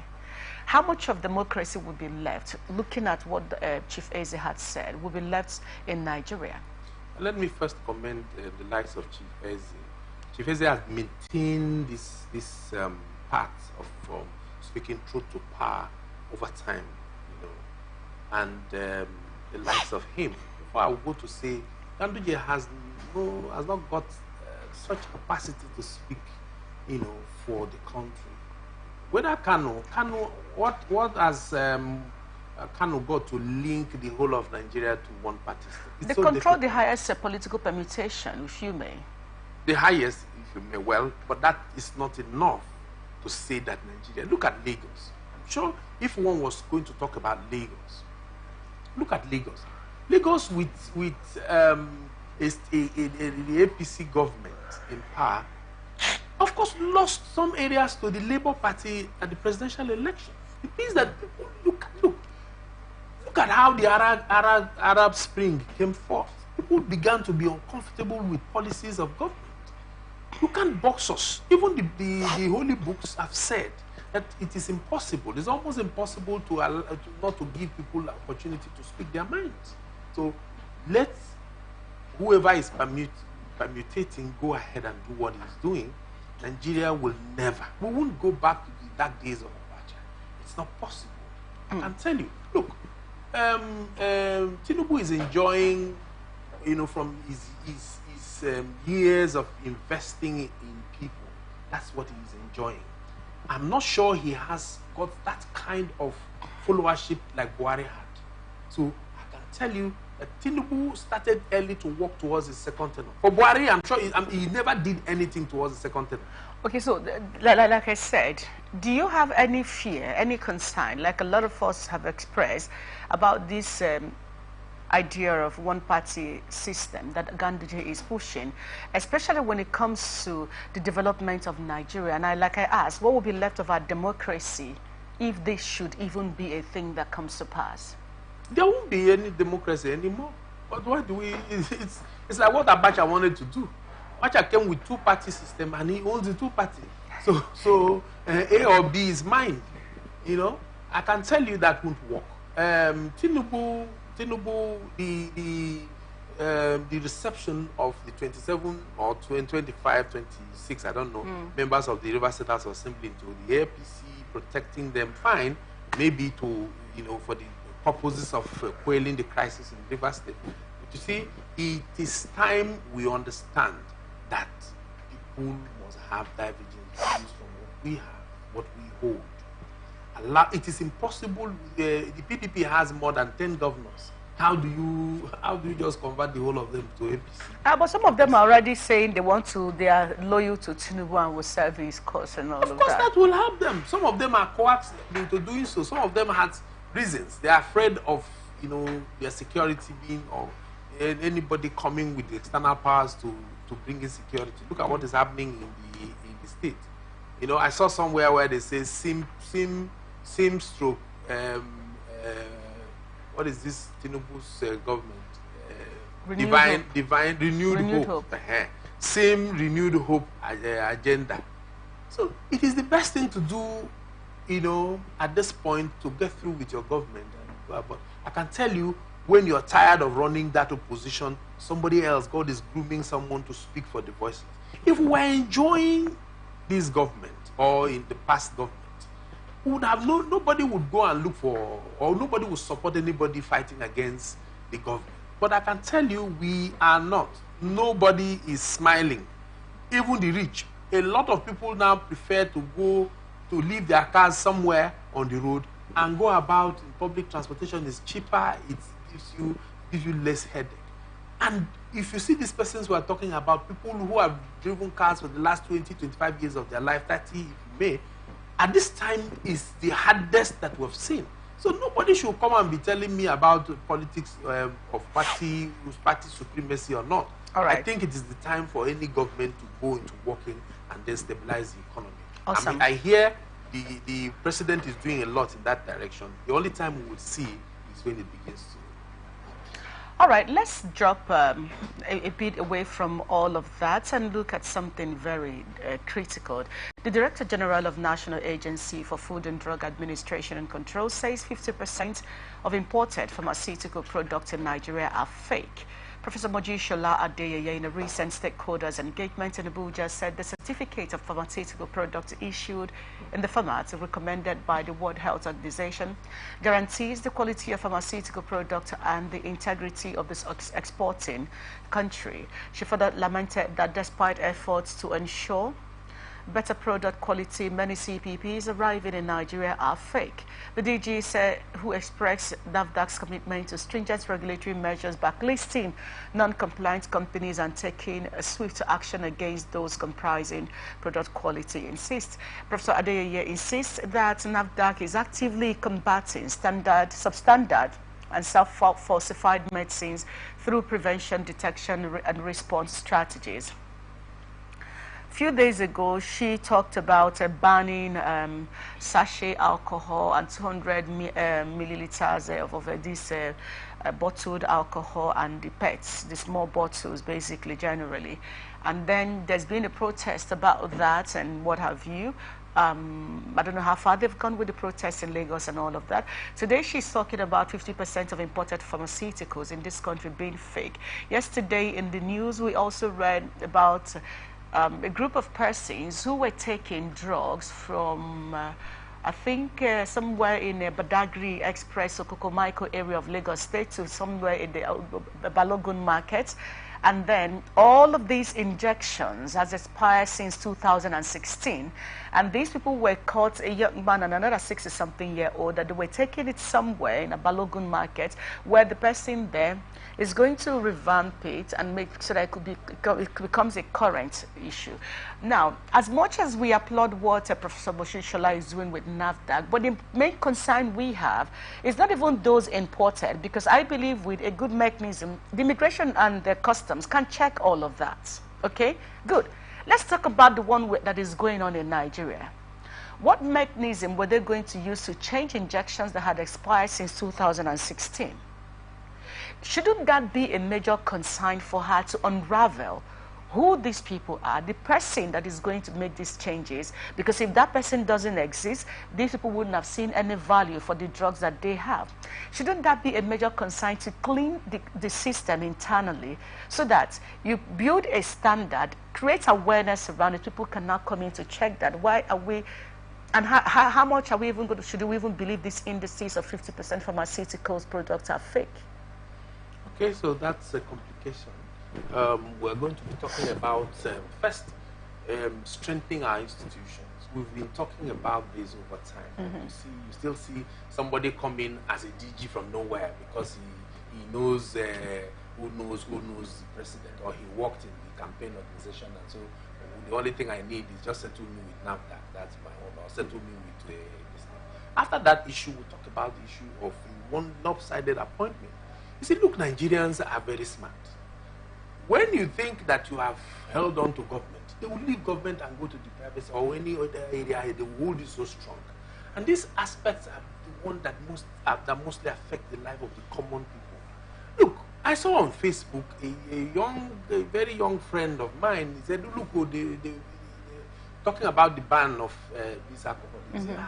How much of democracy will be left, looking at what Chief Eze had said, will be left in Nigeria? Let me first commend the likes of Chief Eze Chief Eze has maintained this path of speaking truth to power over time, you know, and the likes of him. Before I will go to say, Ganduje has not got such capacity to speak, you know, for the country. Whether Kano, what has Kano got to link the whole of Nigeria to one party? They so control the highest political permutation, if you may. The highest, if you may, well, but that is not enough to say that Nigeria. Look at Lagos. I'm sure if one was going to talk about Lagos, look at Lagos. Lagos with the APC government in power, of course, lost some areas to the Labour Party at the presidential election. It means that look at how the Arab Spring came forth. People began to be uncomfortable with policies of government. You can't box us. Even the holy books have said that it is impossible. It's almost impossible not to give people the opportunity to speak their minds. So let whoever is permutating go ahead and do what he's doing. Nigeria will never. We won't go back to the dark days of Abacha. It's not possible. I can tell you. Look, Tinubu is enjoying, you know, from his years of investing in people. That's what he's enjoying. I'm not sure he has got that kind of followership like Buhari had. So I can tell you that Tinubu started early to work towards his second tenure. For Buhari, I'm sure he never did anything towards the second tenure. Okay, so like I said, do you have any fear, any concern, like a lot of us have expressed, about this idea of one-party system that Ganduje is pushing, especially when it comes to the development of Nigeria? And like I asked, what will be left of our democracy if this should even be a thing that comes to pass? There won't be any democracy anymore. But why do we? It's like what Abacha wanted to do. Abacha came with two-party system, and he owns the two-party. So A or B is mine. You know, I can tell you that won't work. Tinubu, the reception of the 27 or 25, 26, I don't know, members of the River State House of Assembly into the APC, protecting them, fine, maybe to, you know, for the purposes of quelling the crisis in River State. But you see, it is time we understand that people must have divergent views from what we have, what we hold. It is impossible. The PDP has more than 10 governors. How do you just convert the whole of them to APC? But some of them are already saying they are loyal to Tinubu and will serve his cause and all of that. Of course, that will help them. Some of them are coaxed into doing so. Some of them had reasons. They are afraid of, you know, their security being, or anybody coming with the external powers to bring in security. Look at what is happening in the state. You know, I saw somewhere where they say same stroke. What is this Tinubu's government? Renewed hope. Same renewed hope agenda. So it is the best thing to do, you know, at this point, to get through with your government. But I can tell you, when you're tired of running that opposition, somebody else, God is grooming someone to speak for the voices. If we're enjoying this government, or in the past government, would have nobody would go and look for, or nobody would support anybody fighting against the government. But I can tell you, we are not. Nobody is smiling. Even the rich. A lot of people now prefer to leave their cars somewhere on the road and go about in public transportation. Is cheaper. It gives you less headache. And if you see these persons who are talking about, people who have driven cars for the last 20, 25 years of their life, 30 if you may, at this time is the hardest that we've seen. So nobody should come and be telling me about politics of party supremacy or not. All right. I think it is the time for any government to go into working and then stabilize the economy. Awesome. I mean, I hear the president is doing a lot in that direction. The only time we will see is when it begins to. All right, let's drop a bit away from all of that and look at something very critical. The Director General of National Agency for Food and Drug Administration and Control says 50% of imported pharmaceutical products in Nigeria are fake. Professor Mojisola Adeyeye, in a recent stakeholders engagement in Abuja, said the certificate of pharmaceutical products issued in the format recommended by the World Health Organization guarantees the quality of pharmaceutical products and the integrity of this exporting country. She further lamented that despite efforts to ensure better product quality, many CPPs arriving in Nigeria are fake. The DG said, who expressed NAFDAC's commitment to stringent regulatory measures, backlisting non-compliant companies and taking a swift action against those comprising product quality, insists. Professor Adeyeye insists that NAFDAC is actively combating substandard and self-falsified medicines through prevention, detection, and response strategies. A few days ago, she talked about banning sachet alcohol and 200 milliliters of this bottled alcohol and the PETs, the small bottles, basically, generally. And then there's been a protest about that and what have you. I don't know how far they've gone with the protests in Lagos and all of that. Today, she's talking about 50% of imported pharmaceuticals in this country being fake. Yesterday, in the news, we also read about a group of persons who were taking drugs from, I think, somewhere in the Badagry Express or Kokomaiko area of Lagos State to somewhere in the Balogun market. And then all of these injections has expired since 2016. And these people were caught, a young man and another 60-something-year-old, that they were taking it somewhere in a Balogun market where the person there is going to revamp it and make sure that it becomes a current issue. Now, as much as we applaud what Professor Mojisola is doing with NAFDAC, but the main concern we have is not even those imported, because I believe with a good mechanism, the immigration and the customs can check all of that. Okay, good. Let's talk about the one that is going on in Nigeria. What mechanism were they going to use to change injections that had expired since 2016? Shouldn't that be a major concern for her to unravel who these people are, the person that is going to make these changes? Because if that person doesn't exist, these people wouldn't have seen any value for the drugs that they have. Shouldn't that be a major concern to clean the system internally so that you build a standard, create awareness around it, people can now come in to check that? Why are we, and how much are we even going to, should we even believe these indices of 50% pharmaceuticals products are fake? Okay, so that's a complication. We're going to be talking about, first, strengthening our institutions. We've been talking about this over time. You still see somebody come in as a DG from nowhere because he knows who knows the president, or he worked in the campaign organization, and so the only thing I need is just settle me with NAFDAC. That's my own, or settle me with this thing. After that issue, we'll talk about the issue of one lopsided appointment. You see, look, Nigerians are very smart. When you think that you have held on to government, they will leave government and go to the private or any other area. They will hold you so strong. And these aspects are the ones that mostly affect the life of the common people. Look, I saw on Facebook a very young friend of mine. He said, look, they talking about the ban of this alcohol. He said,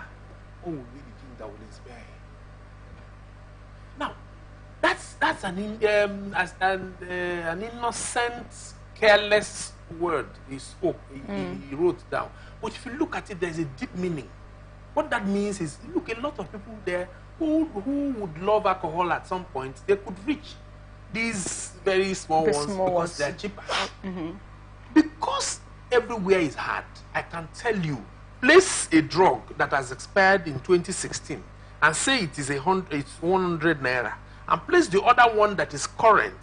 oh, we the king that will inspire. Now, that's an innocent, careless word he spoke, he wrote down. But if you look at it, there's a deep meaning. What that means is, look, a lot of people there who would love alcohol at some point, they could reach these very small ones because they're cheaper. Because everywhere is hard, I can tell you, place a drug that has expired in 2016 and say it is it's 100 naira, and place the other one that is current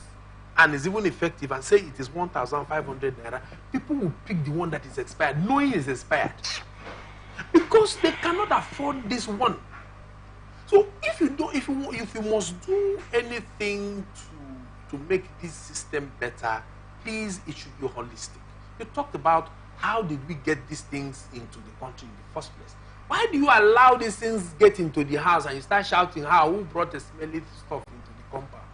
and is even effective and say it is 1,500 naira, people will pick the one that is expired, knowing it's expired, because they cannot afford this one. So if you must do anything to make this system better, please, it should be holistic. You talked about how did we get these things into the country in the first place. Why do you allow these things get into the house and you start shouting, who brought the smelly stuff into the compound,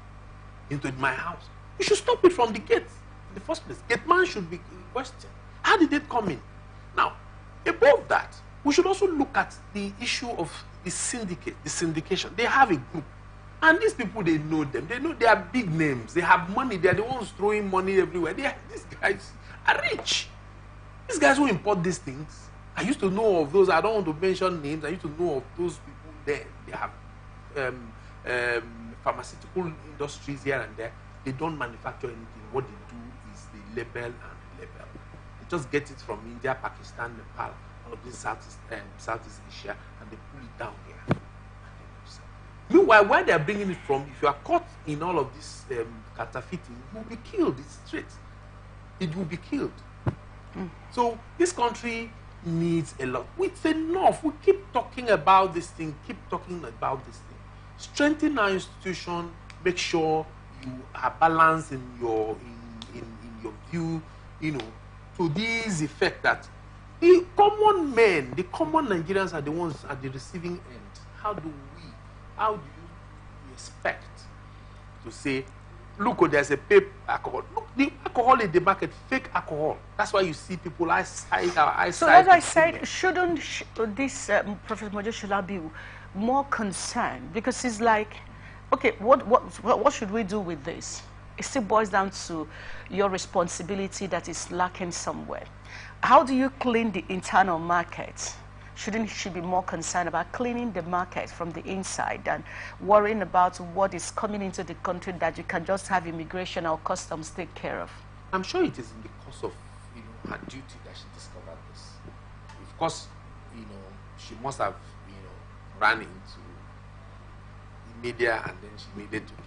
into my house? You should stop it from the gate in the first place. Gate man should be questioned. How did it come in? Now, above that, we should also look at the issue of the syndicate, the syndication. They have a group. And these people, they know them. They know they are big names. They have money. They are the ones throwing money everywhere. These guys are rich. These guys who import these things, I used to know of those. I don't want to mention names. I used to know of those people there. They have pharmaceutical industries here and there. They don't manufacture anything. What they do is they label and label. They just get it from India, Pakistan, Nepal, all of this Southeast Asia, and they pull it down here. Meanwhile, where they are bringing it from, if you are caught in all of this counterfeiting, you will be killed. It's straight. It will be killed. So this country needs a lot. It's enough. We keep talking about this thing. Strengthen our institution. Make sure you are balanced in your view. To this effect that the common men, the common Nigerians are the ones at the receiving end. How do you expect to say, look, there's a paper alcohol. Look, the alcohol in the market, fake alcohol. That's why you see people eyesight. So as I said, shouldn't this Professor Mojo be more concerned? Because it's like, okay, what should we do with this? It still boils down to your responsibility that is lacking somewhere. How do you clean the internal market? Shouldn't she be more concerned about cleaning the market from the inside than worrying about what is coming into the country that you can just have immigration or customs take care of? I'm sure it is in the course of her duty that she discovered this. Of course, she must have ran into the media and then she needed to give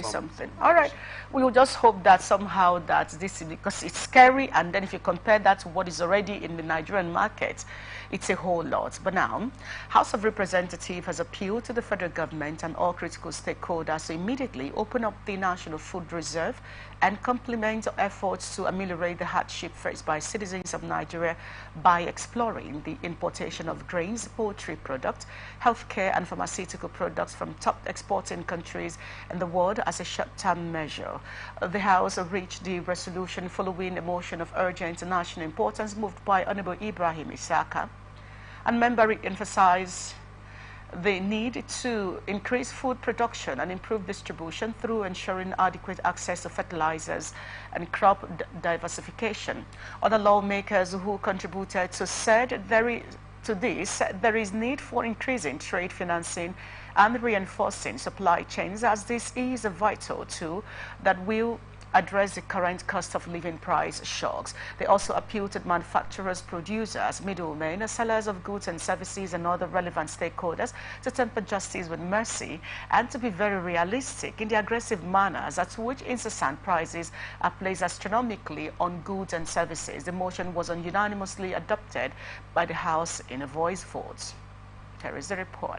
something. All right. We will just hope that somehow that this is, because it's scary, and then if you compare that to what is already in the Nigerian market, it's a whole lot. But now, House of Representatives has appealed to the federal government and all critical stakeholders to immediately open up the National Food Reserve and complement efforts to ameliorate the hardship faced by citizens of Nigeria by exploring the importation of grains, poultry products, healthcare and pharmaceutical products from top exporting countries in the world as a short-term measure. The House reached the resolution following a motion of urgent national importance moved by Honorable Ibrahim Isaka, and members emphasized the need to increase food production and improve distribution through ensuring adequate access to fertilizers and crop diversification. Other lawmakers who contributed said there is need for increasing trade financing and reinforcing supply chains, as this is a vital tool that will address the current cost of living price shocks. They also appealed to manufacturers, producers, middlemen, sellers of goods and services and other relevant stakeholders to temper justice with mercy and to be very realistic in the aggressive manners at which incessant prices are placed astronomically on goods and services. The motion was unanimously adopted by the House in a voice vote. Here is the report.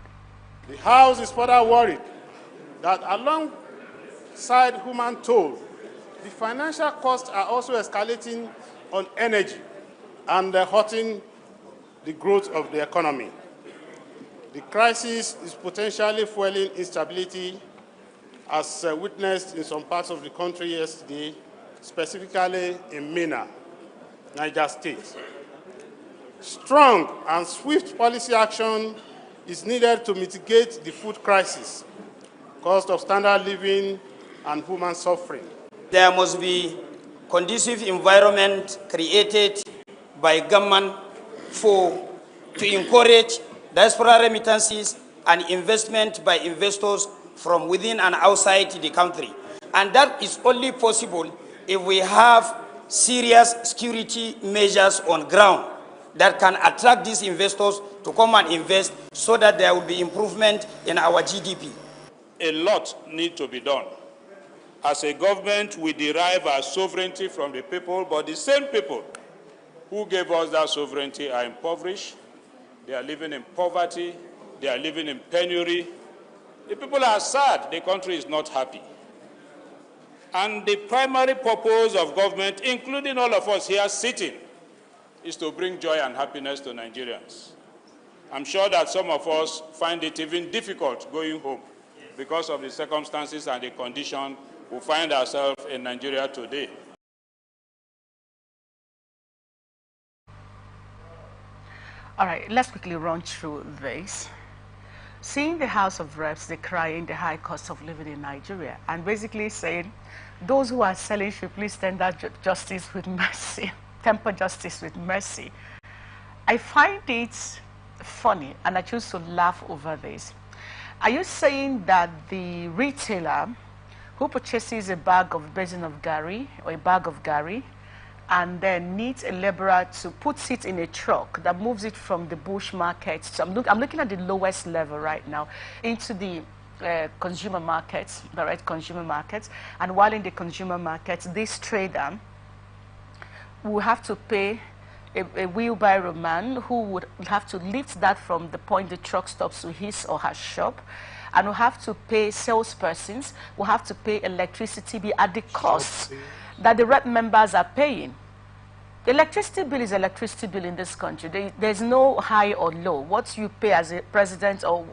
The House is further worried that alongside human toll, the financial costs are also escalating on energy and hurting the growth of the economy. The crisis is potentially fueling instability, as witnessed in some parts of the country yesterday, specifically in Minna, Niger State. Strong and swift policy action is needed to mitigate the food crisis, cost of standard living, and human suffering. There must be conducive environment created by government to encourage diaspora remittances and investment by investors from within and outside the country. And that is only possible if we have serious security measures on ground that can attract these investors to come and invest so that there will be improvement in our GDP. A lot needs to be done. As a government, we derive our sovereignty from the people, but the same people who gave us that sovereignty are impoverished. They are living in poverty. They are living in penury. The people are sad. The country is not happy. And the primary purpose of government, including all of us here sitting, is to bring joy and happiness to Nigerians. I'm sure that some of us find it even difficult going home because of the circumstances and the condition we find ourselves in Nigeria today. All right, let's quickly run through this. seeing the House of Reps decrying the high cost of living in Nigeria and basically saying, those who are selling should please tender justice with mercy, temper justice with mercy. I find it funny, and I choose to laugh over this. Are you saying that the retailer who purchases a bag of basin of gari or a bag of gari and then needs a laborer to put it in a truck that moves it from the bush market, so I'm looking at the lowest level right now, into the consumer markets, direct consumer markets, and while in the consumer markets, this trader will have to pay a wheelbarrow man who would have to lift that from the point the truck stops to his or her shop, and will have to pay salespersons, will have to pay electricity bill at the cost that the rep members are paying. The electricity bill is electricity bill in this country. There's no high or low. What you pay as a president, or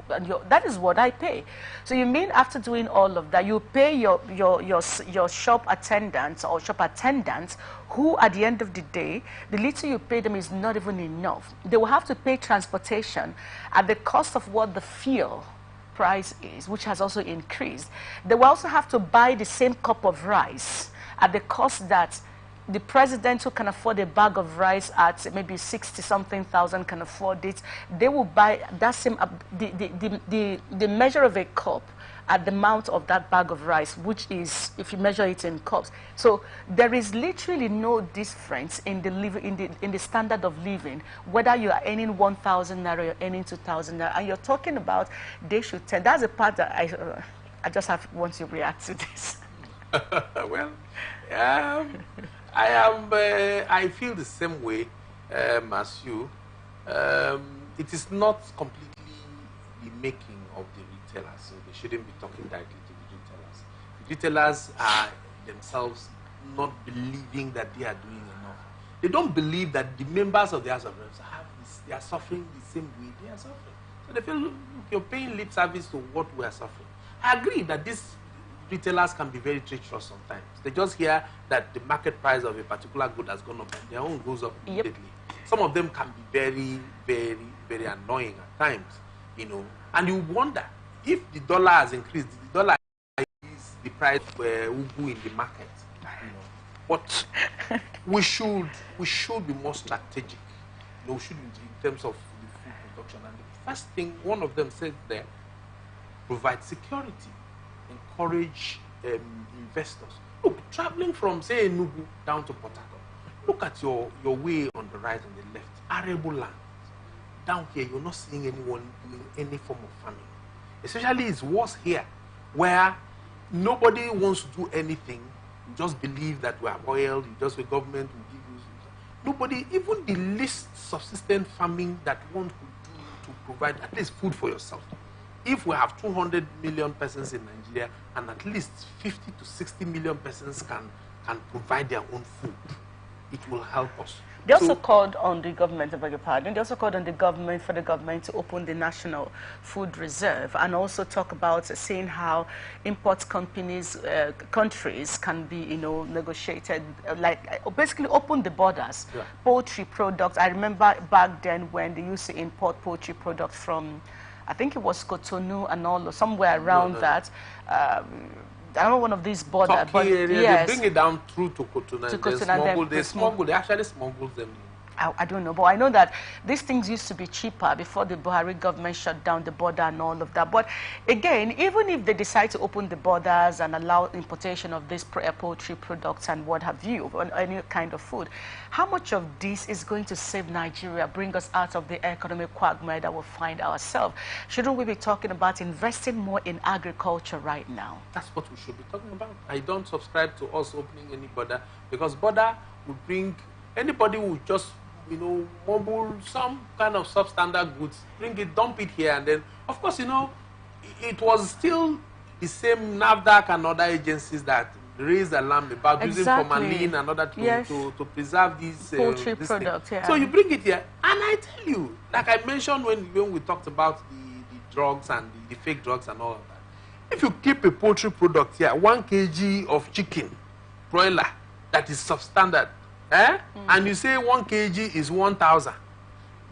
that is what I pay. So you mean after doing all of that, you pay your shop attendants or shop attendants, who at the end of the day, the little you pay them is not even enough. They will have to pay transportation at the cost of what the fuel price is, which has also increased. They will also have to buy the same cup of rice at the cost that the president who can afford a bag of rice at maybe 60-something thousand can afford it. They will buy that same, the measure of a cup at the amount of that bag of rice, which is, if you measure it in cups. So there is literally no difference in the standard of living, whether you are earning 1,000 naira, you're earning 2,000 naira, and you're talking about they should tell. That's the part that I just want to react to this. Well, I feel the same way as you. It is not completely the making of the retailers, so they shouldn't be talking directly to the retailers. The retailers are themselves not believing that they are doing enough. They don't believe that the members of the House of Reps have this, they are suffering the same way they are suffering. So they feel, look, you're paying lip service to what we are suffering. I agree that these retailers can be very treacherous sometimes. They just hear that the market price of a particular good has gone up and their own goes up immediately. Some of them can be very, very, very annoying at times, you know. And you wonder, if the dollar has increased, the dollar is the price for ugu in the market, you know. But we should be more strategic, you know, we should in terms of the food production. And the first thing, one of them said there, provide security. Encourage investors. Look, traveling from, say, Enugu down to Port Harcourt, look at your way on the right and the left, arable land. Down here, you're not seeing anyone doing any form of farming. Especially it's worse here, where nobody wants to do anything. You just believe that we are oiled, you just the government will give you. Nobody, even the least subsistent farming that one could do to provide at least food for yourself. If we have 200 million persons in Nigeria and at least 50 to 60 million persons can provide their own food, it will help us. They also called on the government, I beg your pardon, they also called on the government for the government to open the National Food Reserve and also talk about seeing how import companies, countries can be, you know, negotiated, like basically open the borders. Yeah. Poultry products, I remember back then when they used to import poultry products from, I think it was Cotonou and all, somewhere around that. I don't know, one of these borders. But yes, they bring it down through to Cotonou. They actually smuggle them in. I don't know, but I know that these things used to be cheaper before the Buhari government shut down the border and all of that. But again, even if they decide to open the borders and allow importation of these poultry products and what have you, or any kind of food, how much of this is going to save Nigeria, bring us out of the economic quagmire that we'll find ourselves? Shouldn't we be talking about investing more in agriculture right now? That's what we should be talking about. I don't subscribe to us opening any border, because border will bring anybody who just, you know, mobile some kind of substandard goods, bring it, dump it here, and then, of course, you know, it was still the same NAFDAC and other agencies that raised alarm about using formalin and other to preserve these poultry products. Yeah. So you bring it here, and I tell you, like I mentioned when we talked about the drugs and the fake drugs and all of that, if you keep a poultry product here, 1 kg of chicken, broiler, that is substandard, and you say 1 kg is 1,000.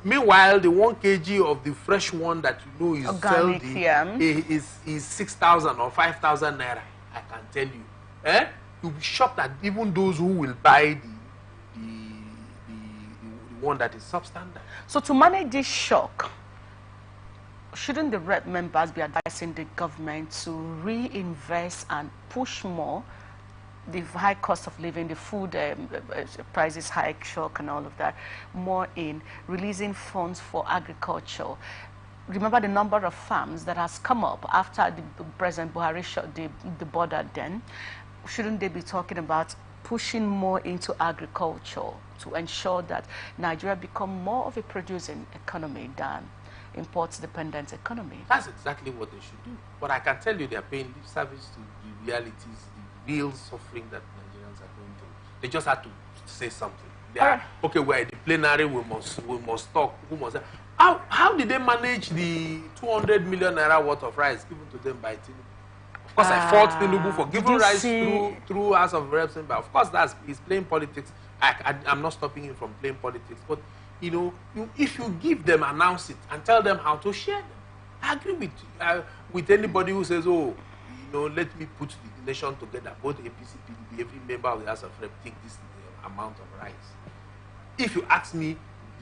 Meanwhile, the 1 kg of the fresh one that you know is organic is 6,000 or 5,000 naira. I can tell you. You'll be shocked that even those who will buy the one that is substandard. So to manage this shock, shouldn't the REP members be advising the government to reinvest and push more the high cost of living, the food prices hike, shock and all of that, more in releasing funds for agriculture? Remember the number of farms that has come up after the President Buhari shut the border then. Shouldn't they be talking about pushing more into agriculture to ensure that Nigeria become more of a producing economy than imports-dependent economy? That's exactly what they should do. But I can tell you they are paying lip service to the realities, the real suffering that Nigerians are going through. They just had to say something. They are, okay, we're in the plenary, we must talk. How did they manage the 200 million naira worth of rice given to them by Tinubu? Of course, I fault Tinubu for giving rice through House of Reps, but of course, he's playing politics. I'm not stopping him from playing politics, but you know, if you give them, announce it, and tell them how to share them. I agree with anybody who says, oh, you know, let me put the nation together, both APC, PDP, every member of the House of Reps take this amount of rice. If you ask me,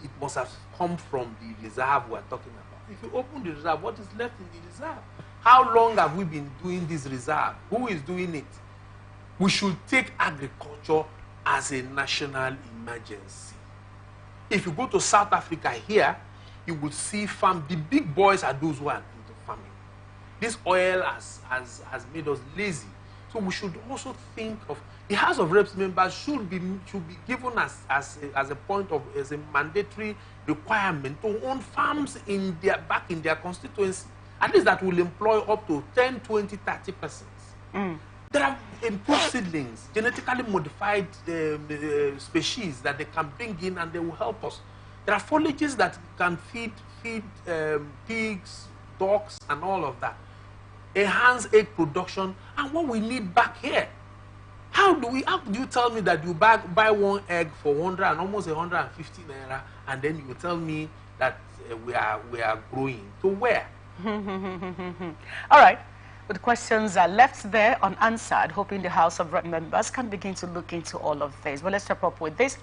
it must have come from the reserve we're talking about. If you open the reserve, what is left in the reserve? How long have we been doing this reserve? Who is doing it? We should take agriculture as a national emergency. If you go to South Africa here, you will see farm. The big boys are those who are into farming. This oil has made us lazy. So we should also think of the House of Reps members should be given as a mandatory requirement to own farms back in their constituency. At least that will employ up to 10, 20, 30 persons. There are improved seedlings, genetically modified species that they can bring in and they will help us. There are forages that can feed pigs, ducks, and all of that. Enhance egg production and what we need back here. How do you tell me that you buy one egg for 100 and almost 150 naira, and then you tell me that we are growing to where? All right. But the questions are left there unanswered, hoping the House of Rep members can begin to look into all of this. Well, let's wrap up with this.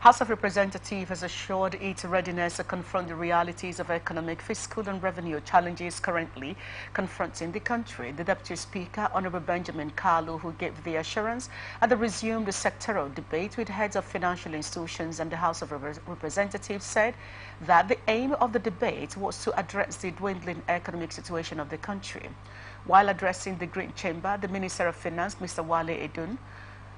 House of Representatives has assured its readiness to confront the realities of economic, fiscal and revenue challenges currently confronting the country. The Deputy Speaker, Honorable Benjamin Kalu, who gave the assurance at the resumed sectoral debate with heads of financial institutions and the House of Representatives, said that the aim of the debate was to address the dwindling economic situation of the country. While addressing the Green Chamber, the Minister of Finance, Mr. Wale Edun,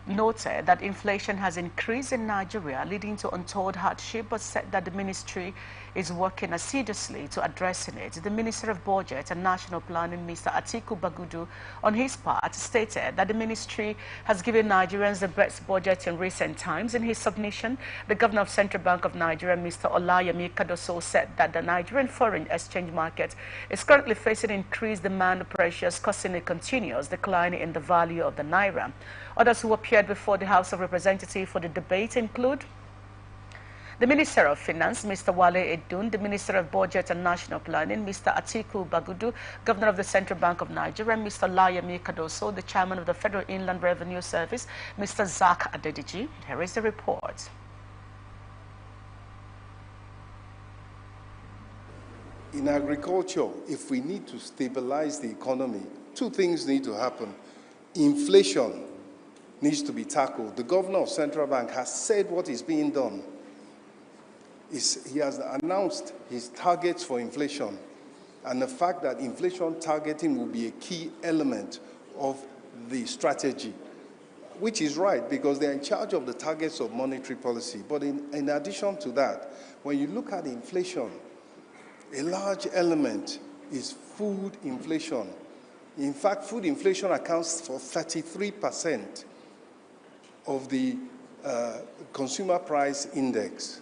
noted that inflation has increased in Nigeria, leading to untold hardship, but said that the ministry is working assiduously to addressing it. The Minister of Budget and National Planning, Mr. Atiku Bagudu, on his part, stated that the ministry has given Nigerians the best budget in recent times. In his submission, the Governor of Central Bank of Nigeria, Mr. Olayemi Kadoso, said that the Nigerian foreign exchange market is currently facing increased demand pressures, causing a continuous decline in the value of the naira. Others who appeared before the House of Representatives for the debate include the Minister of Finance, Mr. Wale Edun, the Minister of Budget and National Planning, Mr. Atiku Bagudu, Governor of the Central Bank of Nigeria, Mr. Olayemi Kadoso, the Chairman of the Federal Inland Revenue Service, Mr. Zach Adediji. Here is the report. In agriculture, if we need to stabilize the economy, two things need to happen. Inflation needs to be tackled. The Governor of Central Bank has said what is being done. He has announced his targets for inflation, and the fact that inflation targeting will be a key element of the strategy, which is right because they're in charge of the targets of monetary policy. But in addition to that, when you look at inflation, a large element is food inflation. In fact, food inflation accounts for 33% of the consumer price index.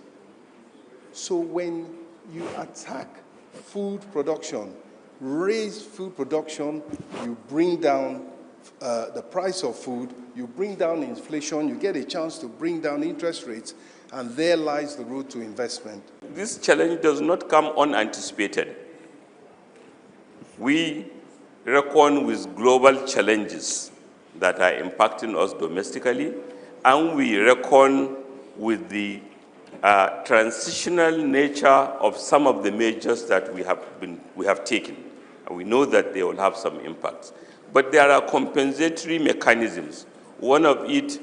So when you attack food production, raise food production, you bring down the price of food, you bring down inflation, you get a chance to bring down interest rates, and there lies the route to investment. This challenge does not come unanticipated. We reckon with global challenges that are impacting us domestically, and we reckon with the transitional nature of some of the measures that we have taken. And we know that they will have some impacts. But there are compensatory mechanisms. One of it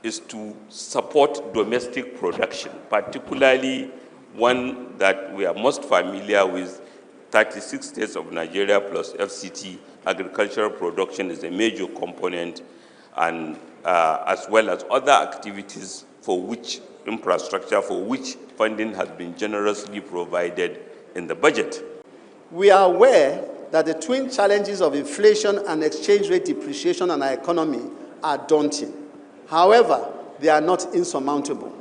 is to support domestic production, particularly one that we are most familiar with, 36 states of Nigeria plus FCT. Agricultural production is a major component, and as well as other activities for which infrastructure, for which funding has been generously provided in the budget. We are aware that the twin challenges of inflation and exchange rate depreciation on our economy are daunting. However, they are not insurmountable.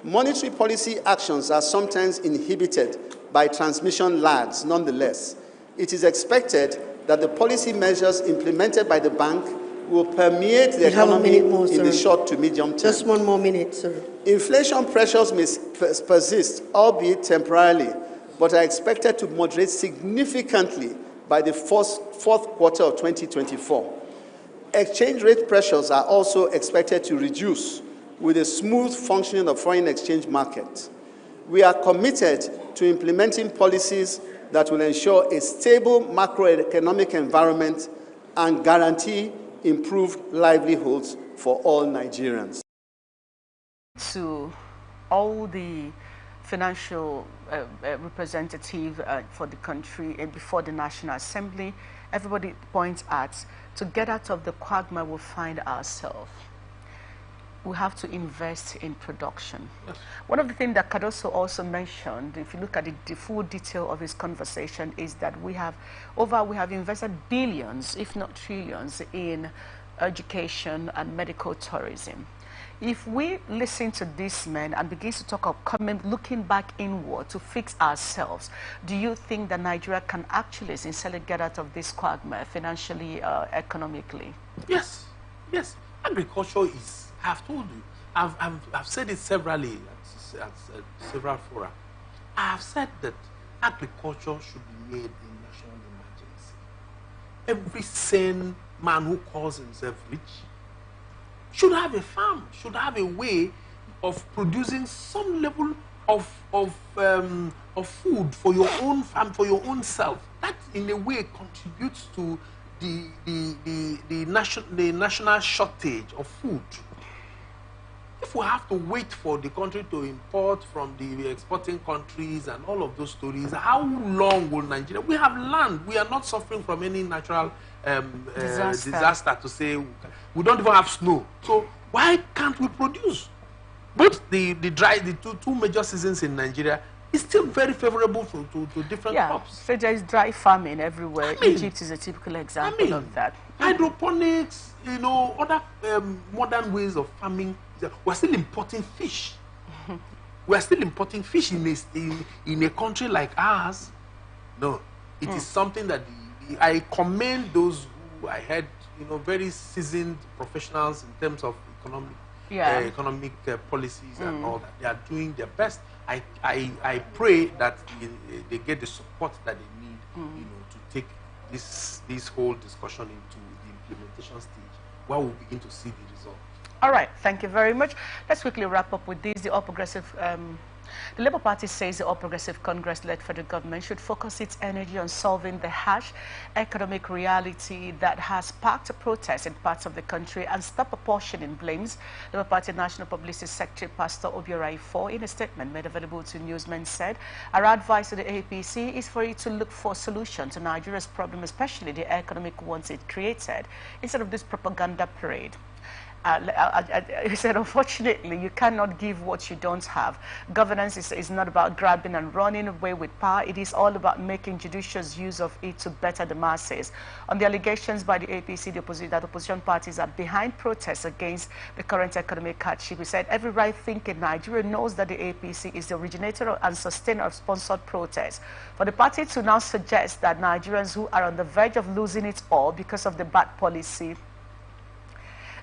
Monetary policy actions are sometimes inhibited by transmission lags. Nonetheless, it is expected that the policy measures implemented by the bank will permeate the economy in the short to medium term. Just 1 more minute, sir. Inflation pressures may persist, albeit temporarily, but are expected to moderate significantly by the fourth quarter of 2024. Exchange rate pressures are also expected to reduce with a smooth functioning of foreign exchange market. We are committed to implementing policies that will ensure a stable macroeconomic environment and guarantee improved livelihoods for all Nigerians. To all the financial representative for the country and before the National Assembly, everybody points at, to get out of the quagmire we find ourselves, we have to invest in production. Yes. One of the things that Cardoso also mentioned, if you look at the full detail of his conversation, is that we have invested billions, if not trillions, in education and medical tourism. If we listen to this man and begin to talk of looking back inward to fix ourselves, do you think that Nigeria can actually sincerely get out of this quagmire financially, economically? Yes, yes. Agriculture is, I've told you, I've said it severally at several fora. I have said that agriculture should be made a national emergency. Every sane man who calls himself rich should have a farm, should have a way of producing some level of food for your own farm, for your own self. That, in a way, contributes to the national shortage of food. If we have to wait for the country to import from the exporting countries and all of those stories, how long will Nigeria? We have land. We are not suffering from any natural disaster to say we don't even have snow. So why can't we produce? But the two major seasons in Nigeria is still very favorable to different crops. So there is dry farming everywhere. Egypt is a typical example of that. Hydroponics, other modern ways of farming. We're still importing fish. We're still importing fish in a country like ours. No, it is something that I commend those who I had, very seasoned professionals in terms of economic policies and all that. They are doing their best. I pray that they get the support that they need, to take this whole discussion into the implementation stage, where we'll begin to see the result. All right, thank you very much. Let's quickly wrap up with this. The All Progressive, the Labour Party says the All Progressive Congress-led federal government should focus its energy on solving the harsh economic reality that has sparked a protest in parts of the country and stop apportioning blames. Labour Party National Publicity Secretary Pastor Obiora Ifor, in a statement made available to newsmen, said, "Our advice to the APC is for it to look for solutions to Nigeria's problem, especially the economic ones it created, instead of this propaganda parade." He said, unfortunately, you cannot give what you don't have. Governance is not about grabbing and running away with power. It is all about making judicious use of it to better the masses. On the allegations by the APC, that opposition parties are behind protests against the current economic hardship, he said, every right-thinking Nigerian knows that the APC is the originator and sustainer of sponsored protests. For the party to now suggest that Nigerians who are on the verge of losing it all because of the bad policy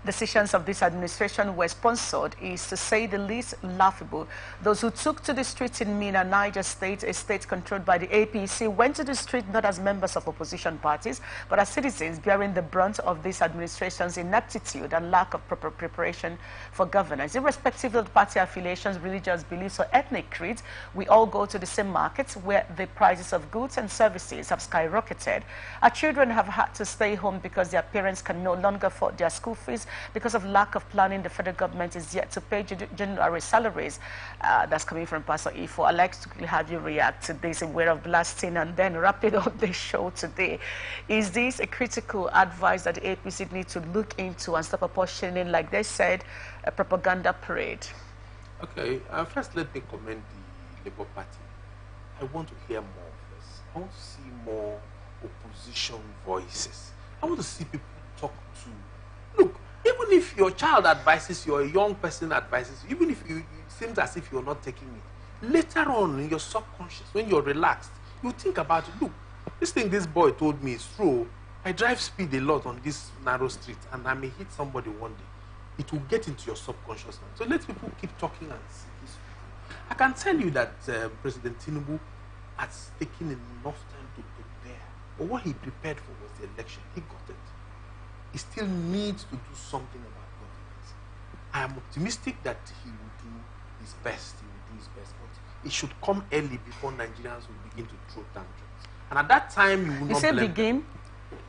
decisions of this administration were sponsored is, to say the least, laughable. Those who took to the streets in Mina, Niger State, a state controlled by the APC, went to the street not as members of opposition parties, but as citizens bearing the brunt of this administration's ineptitude and lack of proper preparation for governance. Irrespective of the party affiliations, religious beliefs, or ethnic creeds, we all go to the same markets where the prices of goods and services have skyrocketed. Our children have had to stay home because their parents can no longer afford their school fees. Because of lack of planning, the federal government is yet to pay January salaries. That's coming from Pastor Ifo. I'd like to quickly have you react to this in way of blasting and then wrap it up the show today. Is this a critical advice that the APC need to look into and stop apportioning, like they said, a propaganda parade? Okay, first let me commend the Labour Party. I want to hear more of this. I want to see more opposition voices. I want to see people talk to... Look, even if your child advises you or a young person advises you, even if it seems as if you're not taking it, later on in your subconscious, when you're relaxed, you think about it. Look, this thing this boy told me is true. I drive speed a lot on this narrow street and I may hit somebody one day. It will get into your subconscious mind. So let people keep talking and see this. I can tell you that President Tinubu has taken enough time to prepare. But what he prepared for was the election. He got it. He still needs to do something about governance. I am optimistic that he will do his best. He will do his best, but it should come early before Nigerians will begin to throw tantrums. And at that time, you will not blame them.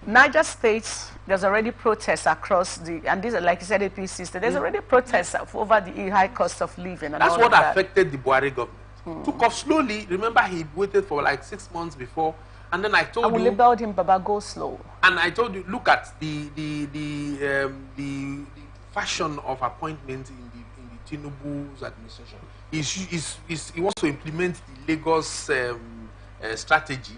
Niger State, there's already protests across the, and these are, like you said, APC state, there's already protests over the high cost of living. And that's what affected the Buhari government. Took off slowly. Remember, he waited for like 6 months before. And then I told you... I will label him Baba Go Slow. And I told you, look at the fashion of appointments in the Tinubu's administration. He wants to implement the Lagos strategy.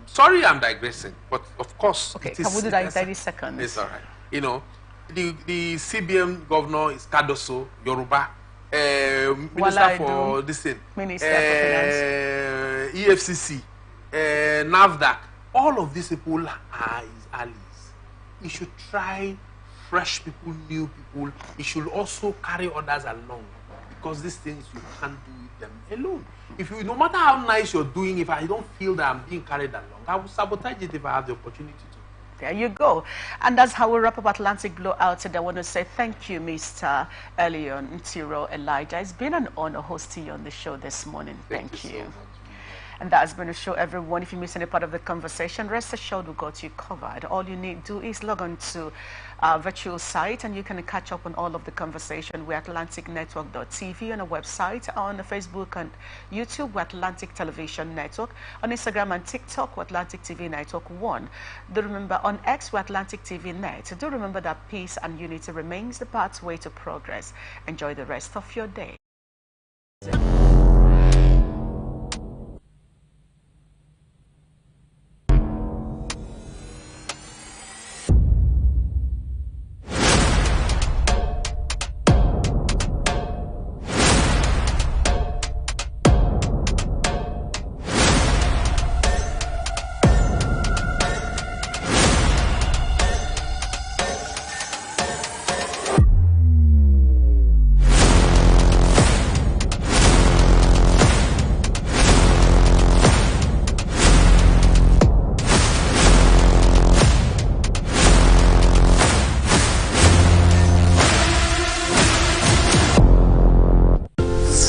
Sorry, I'm digressing, but of course... Okay, can we do that in 30 seconds? It's all right. You know, the CBN governor is Kadoso, Yoruba. Minister for this thing, Minister for Finance, EFCC, NAFDAC, all of these people are his allies. He should try fresh people, new people. He should also carry others along, because these things you can't do them alone. If you, no matter how nice you're doing, if I don't feel that I'm being carried along, I will sabotage it if I have the opportunity to. There you go. And that's how we wrap up Atlantic Blowout today. I want to say thank you, Mr. Elion Ntiro Elijah. It's been an honor hosting you on the show this morning. Thank you. So much. And that has been a show, everyone. If you miss any part of the conversation, rest assured we got you covered. All you need to do is log on to our virtual site and you can catch up on all of the conversation. We're AtlanticNetwork.tv on our website, on Facebook and YouTube, we're Atlantic Television Network, on Instagram and TikTok, we're Atlantic TV Network 1. Do remember, on X, we're Atlantic TV Net. Do remember that peace and unity remains the pathway to progress. Enjoy the rest of your day.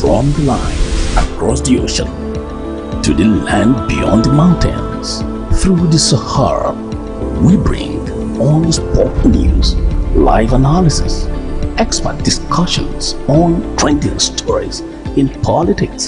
From the line across the ocean to the land beyond the mountains, through the Sahara, we bring on-spot news, live analysis, expert discussions on trending stories in politics,